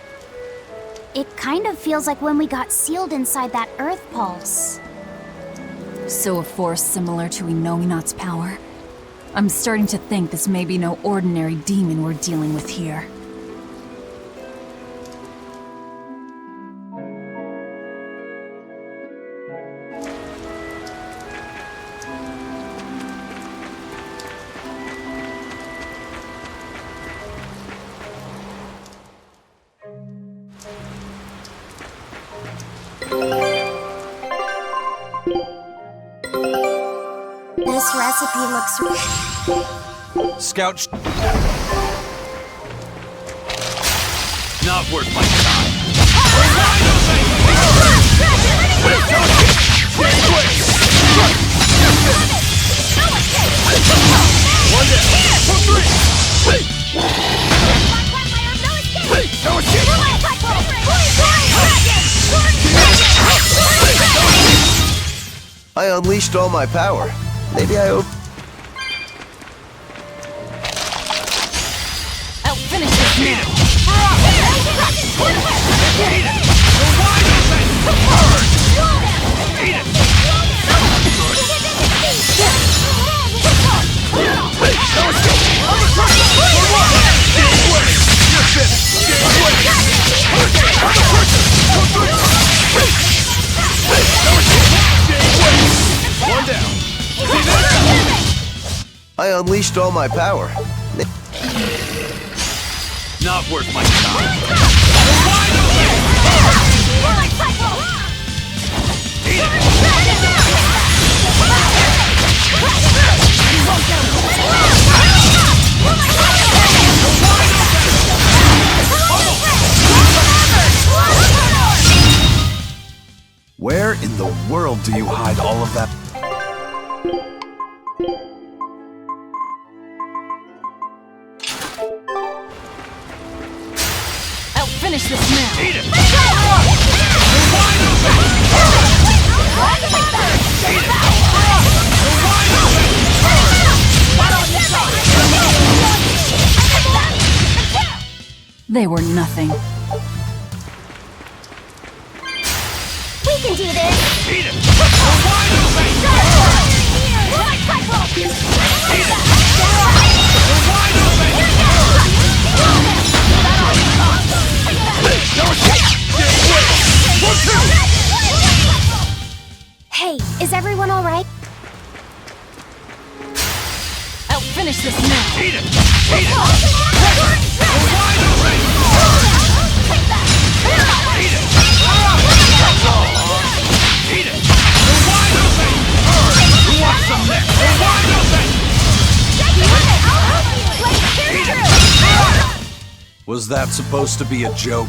S14: It kind of feels like when we got sealed inside that Earth Pulse.
S3: So a force similar to Inominat's power? I'm starting to think this may be no ordinary demon we're dealing with here.
S14: This recipe looks...
S2: Scout not worth my time.
S15: One down.
S8: I unleashed all my power. Maybe I
S3: I'll finish this now!
S15: One down.
S8: I unleashed all my power.
S2: Not worth my time. Where in the world do you hide all of that?
S3: I'll finish this now!
S15: Eat it!
S3: They were nothing.
S14: We can do this!
S15: Eat it!
S14: Hey, is everyone alright?
S3: I'll finish this now!
S15: Eat it! Eat it! Who wants some next?
S2: Was that supposed to be a joke?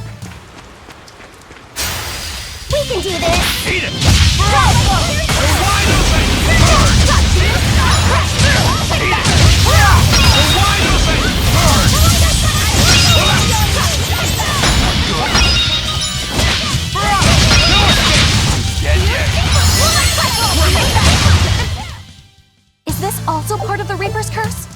S14: We can do this!
S15: Eat it!
S14: Is this also part of the Reaper's Curse?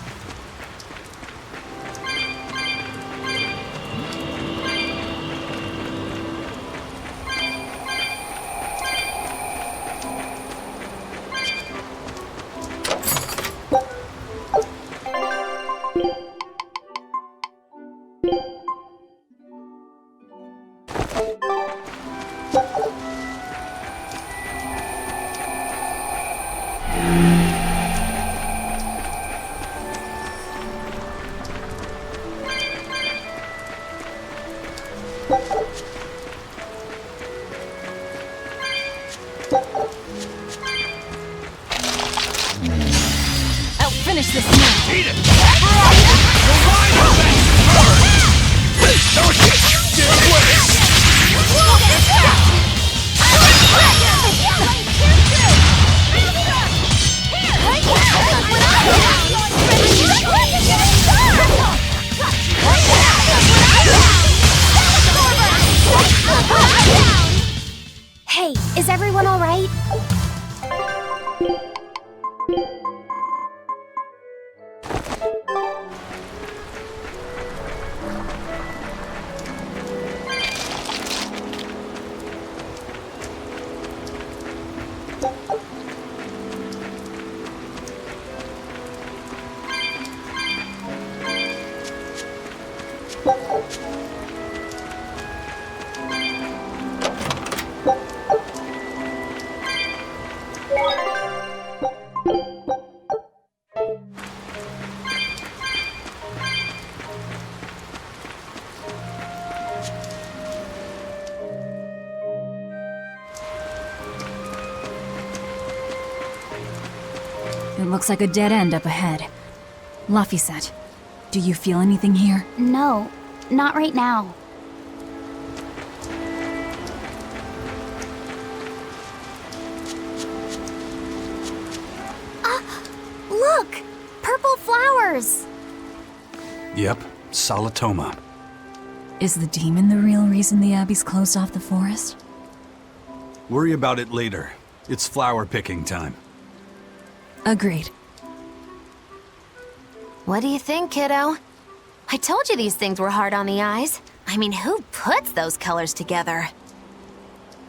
S3: I'll finish this now.
S15: Eat it! The rhino thing! Don't get away!
S14: Hey, is everyone all right?
S3: It looks like a dead end up ahead. Laphicet, do you feel anything here?
S14: No, not right now. Look! Purple flowers!
S2: Yep, Salatoma.
S3: Is the demon the real reason the Abbey's closed off the forest?
S2: Worry about it later. It's flower picking time.
S3: Agreed.
S5: What do you think, kiddo? I told you these things were hard on the eyes. I mean, who puts those colors together?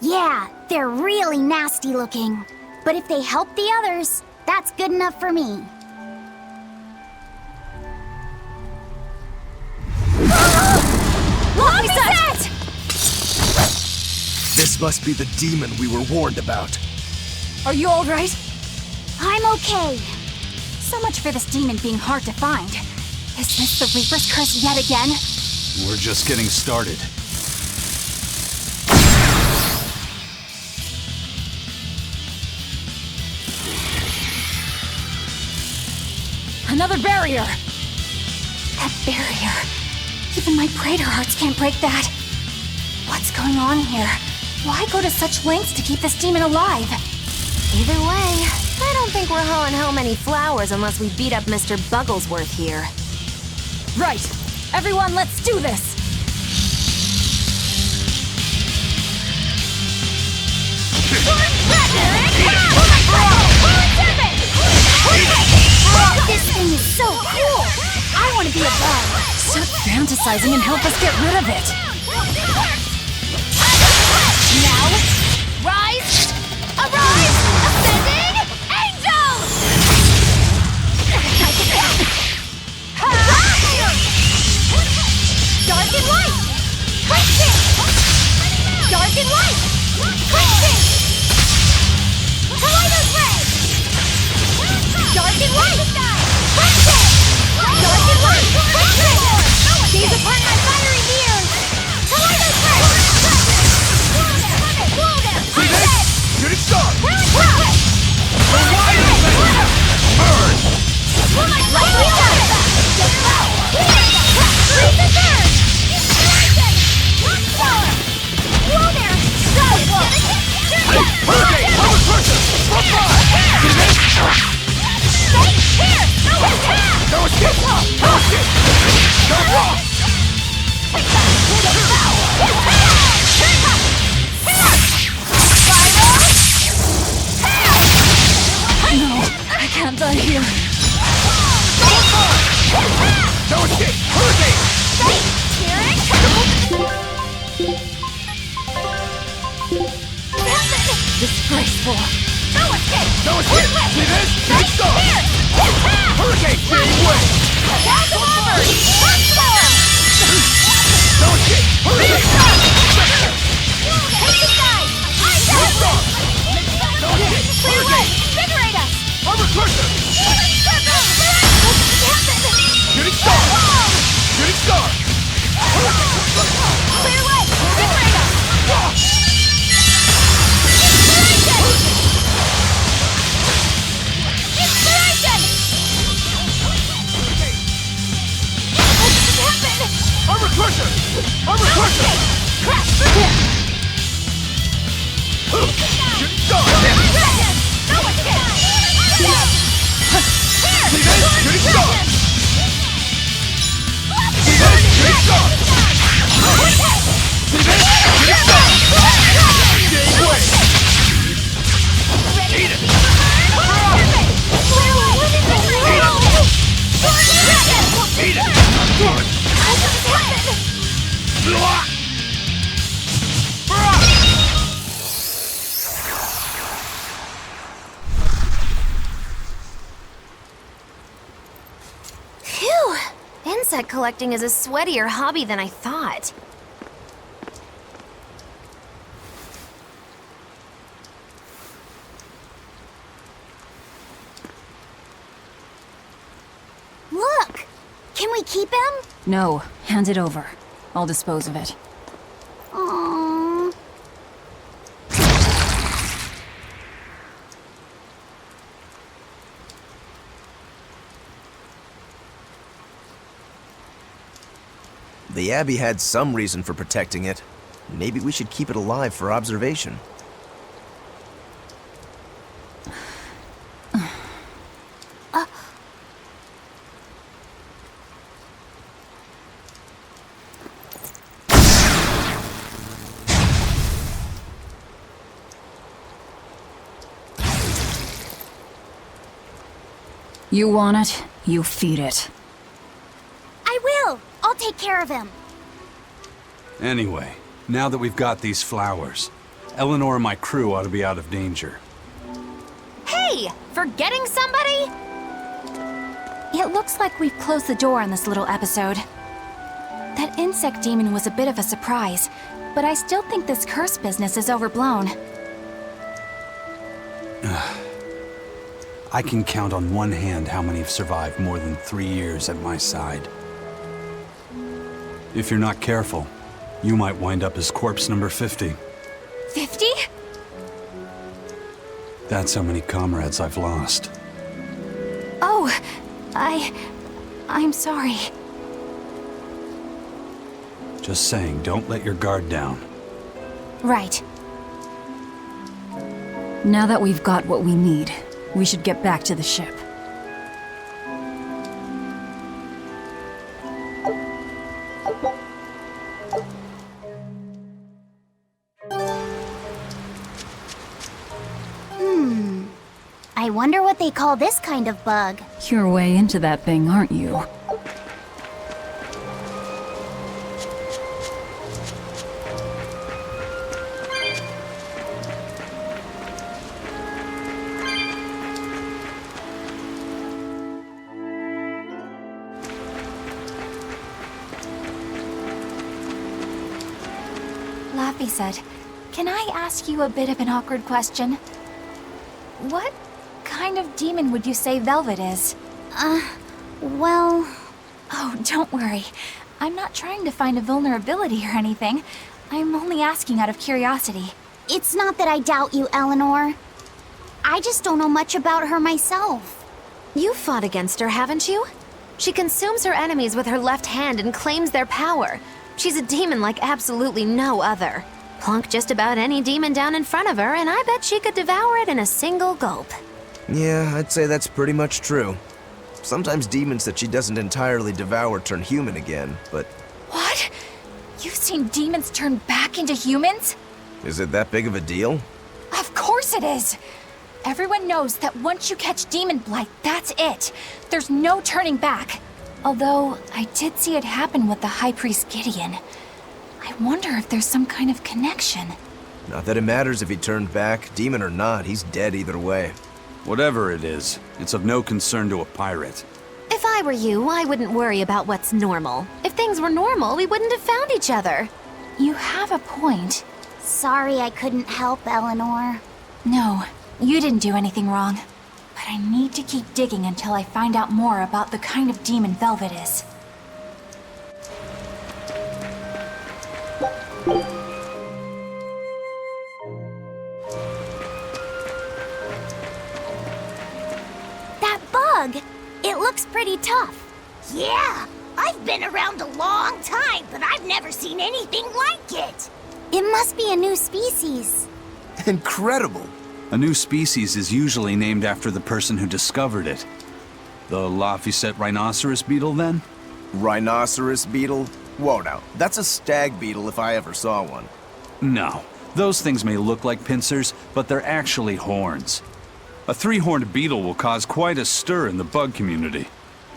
S14: Yeah, they're really nasty looking. But if they help the others, that's good enough for me.
S5: Laphicet!
S16: This must be the demon we were warned about.
S3: Are you all right?
S14: I'm okay. So much for this demon being hard to find. Is this the Reaper's curse yet again?
S2: We're just getting started.
S3: Another barrier!
S14: That barrier. Even my praetor hearts can't break that. What's going on here? Why go to such lengths to keep this demon alive?
S5: Either way, I don't think we're hauling home any flowers unless we beat up Mr. Bugglesworth here.
S3: Right! Everyone, let's do this!
S14: This thing is so cool! I want to be a bug!
S3: Stop fantasizing and help us get rid of it!
S1: Now, rise! Arise! Ascending angels! Dark and light! Quenching! Dark and light! Quenching! Kaleidos ray! Dark and light! Quenching! Dark and light! Quenching! Gaze upon my fiery mirrors! Kaleidos ray! Blow them!
S15: Shooting star!
S1: Burn!
S3: No, I can't die here.
S15: No escape! Hurricane!
S3: Disgraceful.
S1: No escape!
S15: No escape! See this? Shooting star! Hurricane! Shooting wave! No escape! Hurricane!
S1: Clear way! Invigorate us!
S15: Armor crusher! Shooting star! Shooting star!
S1: Clear way!
S15: refresher! I'm refresher! Get done!
S5: Phew! Insect collecting is a sweatier hobby than I thought.
S1: Look! Can we keep him?
S3: No, hand it over. I'll dispose of it.
S1: Aww.
S8: The Abbey had some reason for protecting it. Maybe we should keep it alive for observation.
S3: You want it, you feed it.
S1: I will! I'll take care of him.
S2: Anyway, now that we've got these flowers, Eleanor and my crew ought to be out of danger.
S5: Hey! Forgetting somebody?
S14: It looks like we've closed the door on this little episode. That insect demon was a bit of a surprise, but I still think this curse business is overblown.
S2: I can count on one hand how many have survived more than 3 years at my side. If you're not careful, you might wind up as corpse number 50.
S14: 50?
S2: That's how many comrades I've lost.
S14: Oh, I'm sorry.
S2: Just saying, don't let your guard down.
S14: Right.
S3: Now that we've got what we need, we should get back to the ship.
S1: I wonder what they call this kind of bug.
S3: You're way into that thing, aren't you?
S14: Laffy said, "Can I ask you a bit of an awkward question? What kind of demon would you say Velvet is?"
S1: Well...
S14: Oh, don't worry. I'm not trying to find a vulnerability or anything. I'm only asking out of curiosity.
S1: It's not that I doubt you, Eleanor. I just don't know much about her myself.
S5: You fought against her, haven't you? She consumes her enemies with her left hand and claims their power. She's a demon like absolutely no other. Plunk just about any demon down in front of her, and I bet she could devour it in a single gulp.
S8: Yeah, I'd say that's pretty much true. Sometimes demons that she doesn't entirely devour turn human again, but...
S14: What? You've seen demons turn back into humans?
S8: Is it that big of a deal?
S14: Of course it is! Everyone knows that once you catch Demon Blight, that's it. There's no turning back. Although, I did see it happen with the High Priest Gideon. I wonder if there's some kind of connection.
S8: Not that it matters if he turned back, demon or not, he's dead either way.
S2: Whatever it is, it's of no concern to a pirate.
S5: If I were you, I wouldn't worry about what's normal. If things were normal, we wouldn't have found each other.
S14: You have a point.
S1: Sorry I couldn't help, Eleanor.
S14: No, you didn't do anything wrong. But I need to keep digging until I find out more about the kind of demon Velvet is.
S1: That bug! It looks pretty tough. Yeah, I've been around a long time, but I've never seen anything like it.
S14: It must be a new species.
S8: Incredible.
S2: A new species is usually named after the person who discovered it. The Laphicet rhinoceros beetle, then?
S8: Rhinoceros beetle? Whoa now, that's a stag beetle if I ever saw one.
S2: No. Those things may look like pincers, but they're actually horns. A three-horned beetle will cause quite a stir in the bug community.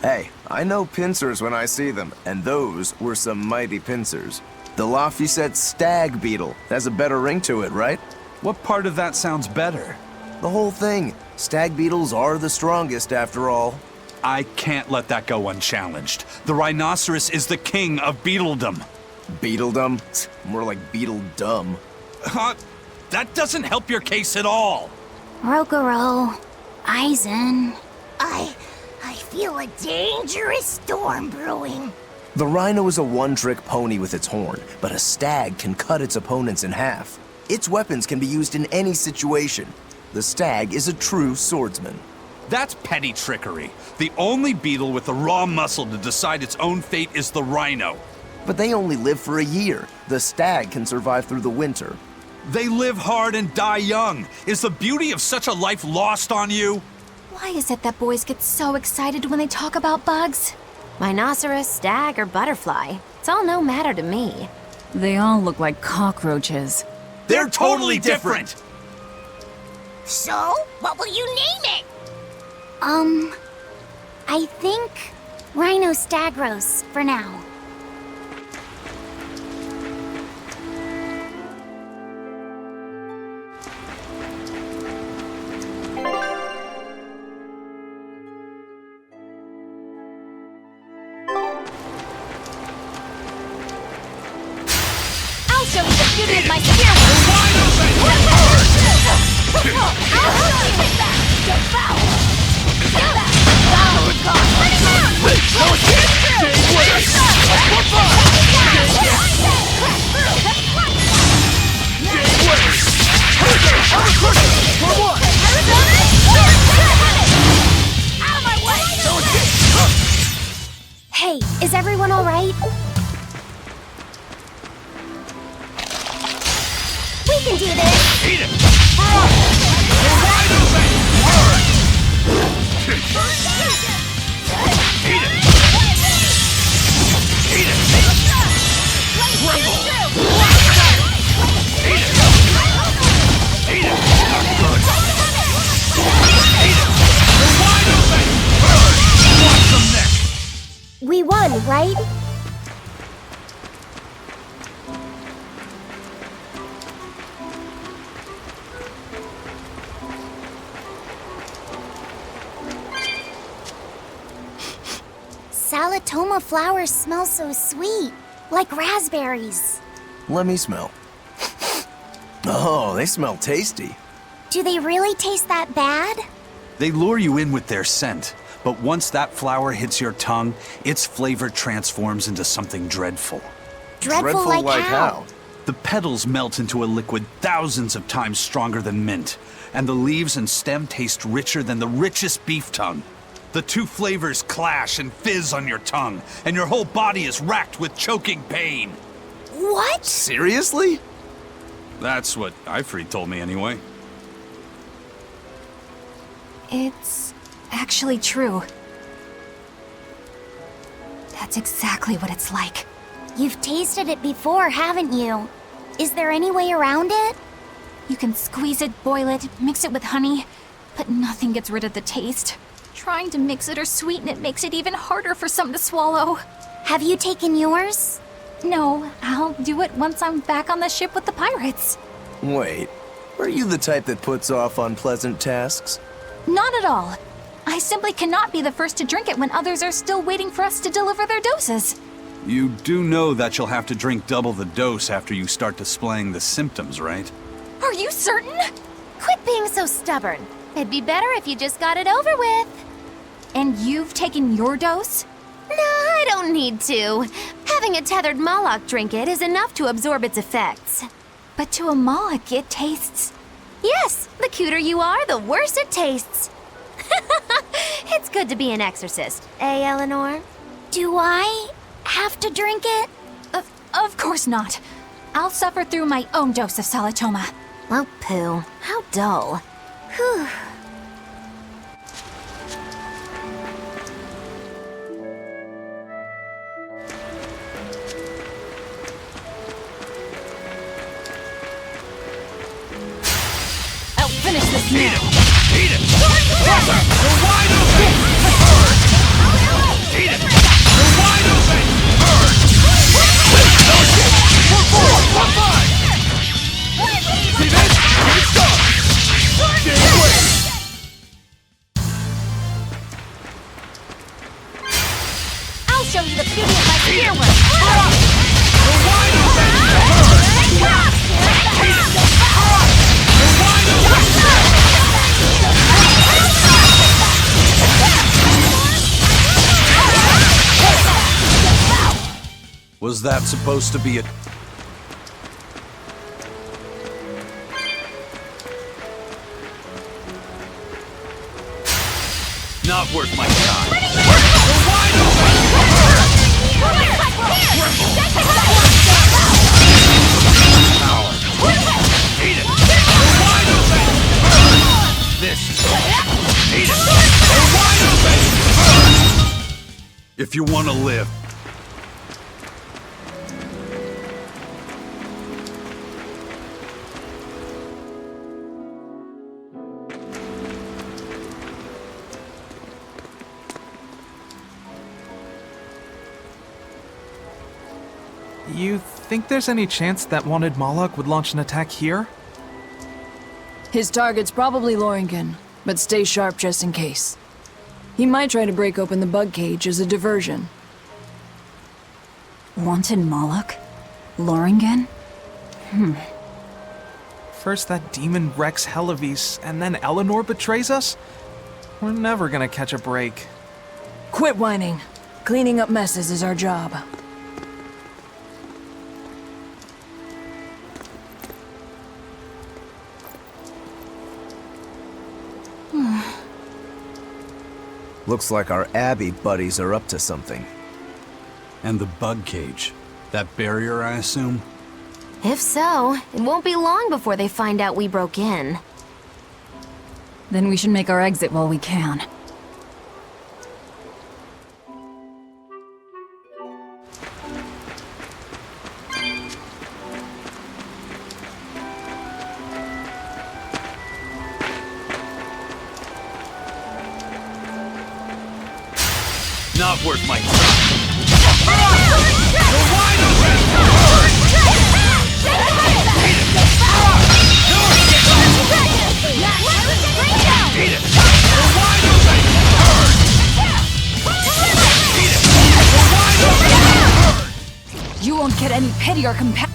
S8: Hey, I know pincers when I see them, and those were some mighty pincers. The Laphicet stag beetle has a better ring to it, right?
S2: What part of that sounds better?
S8: The whole thing. Stag beetles are the strongest, after all.
S2: I can't let that go unchallenged. The rhinoceros is the king of beetledom.
S8: Beetledom? More like beetledum.
S2: That doesn't help your case at all.
S14: Rokuro, Aizen.
S1: I feel a dangerous storm brewing.
S8: The rhino is a one-trick pony with its horn, but a stag can cut its opponents in half. Its weapons can be used in any situation. The stag is a true swordsman.
S2: That's petty trickery. The only beetle with the raw muscle to decide its own fate is the rhino.
S8: But they only live for a year. The stag can survive through the winter.
S2: They live hard and die young. Is the beauty of such a life lost on you?
S14: Why is it that boys get so excited when they talk about bugs?
S5: Rhinoceros, stag, or butterfly. It's all no matter to me.
S3: They all look like cockroaches.
S2: They're totally different!
S1: So, what will you name it?
S14: I think Rhinostagros for now.
S1: I'll show you the beauty of my spear!
S14: Hey, is everyone all right?
S1: We can do this!
S15: Eat it!
S14: We won, right? Salatoma flowers smell so sweet, like raspberries.
S8: Let me smell. Oh, they smell tasty.
S14: Do they really taste that bad?
S2: They lure you in with their scent, but once that flower hits your tongue, its flavor transforms into something dreadful.
S14: Dreadful like how?
S2: The petals melt into a liquid thousands of times stronger than mint, and the leaves and stem taste richer than the richest beef tongue. The two flavors clash and fizz on your tongue, and your whole body is racked with choking pain.
S14: What?
S8: Seriously?
S2: That's what Ifrit told me anyway.
S14: It's actually true. That's exactly what it's like. You've tasted it before, haven't you? Is there any way around it? You can squeeze it, boil it, mix it with honey, but nothing gets rid of the taste. Trying to mix it or sweeten it makes it even harder for some to swallow. Have you taken yours? No, I'll do it once I'm back on the ship with the pirates.
S8: Wait, are you the type that puts off unpleasant tasks?
S14: Not at all. I simply cannot be the first to drink it when others are still waiting for us to deliver their doses.
S2: You do know that you'll have to drink double the dose after you start displaying the symptoms, right?
S14: Are you certain?
S5: Quit being so stubborn. It'd be better if you just got it over with.
S14: And you've taken your dose?
S5: No, I don't need to. Having a tethered Moloch drink it is enough to absorb its effects.
S14: But to a Moloch, it tastes...
S5: Yes, the cuter you are, the worse it tastes. It's good to be an exorcist, eh, Eleanor?
S14: Do I have to drink it? Of course not. I'll suffer through my own dose of Salatoma.
S5: Oh, poo. How dull. Whew.
S3: I'll finish this now.
S15: Eat it! Closer! You're wide open! Burn! Eat it! You're wide open! Burn! We're forward! We're fine! See this? Give it stuff! Get away!
S14: I'll show you the beauty of my spear work.
S15: You're wide open! Burn! Eat it! You're wide open!
S2: Was that supposed to be a... Not worth my time.
S15: Eat it! You're wide open!
S2: This.
S15: Eat it! You're wide open!
S2: If you want to live.
S6: You think there's any chance that wanted Moloch would launch an attack here?
S7: His target's probably Loringen, but stay sharp just in case. He might try to break open the bug cage as a diversion.
S3: Wanted Moloch? Loringen?
S6: First that demon Rex Helavis, and then Eleanor betrays us? We're never gonna catch a break.
S7: Quit whining. Cleaning up messes is our job.
S8: Looks like our Abbey buddies are up to something.
S2: And the bug cage. That barrier, I assume?
S5: If so, it won't be long before they find out we broke in.
S3: Then we should make our exit while we can.
S2: Not worth my time.
S15: You're wide open! Eat it! You're wide open! Eat it! You're wide open!
S3: You won't get any pity or compassion.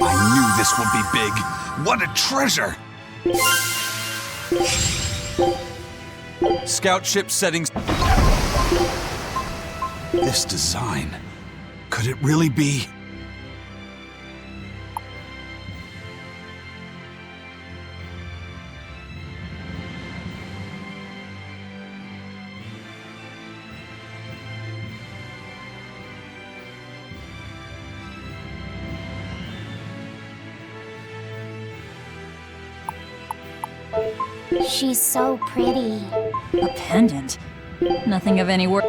S2: I knew this would be big. What a treasure! Scout ship settings. This design. Could it really be?
S1: She's so pretty.
S3: A pendant? Nothing of any worth.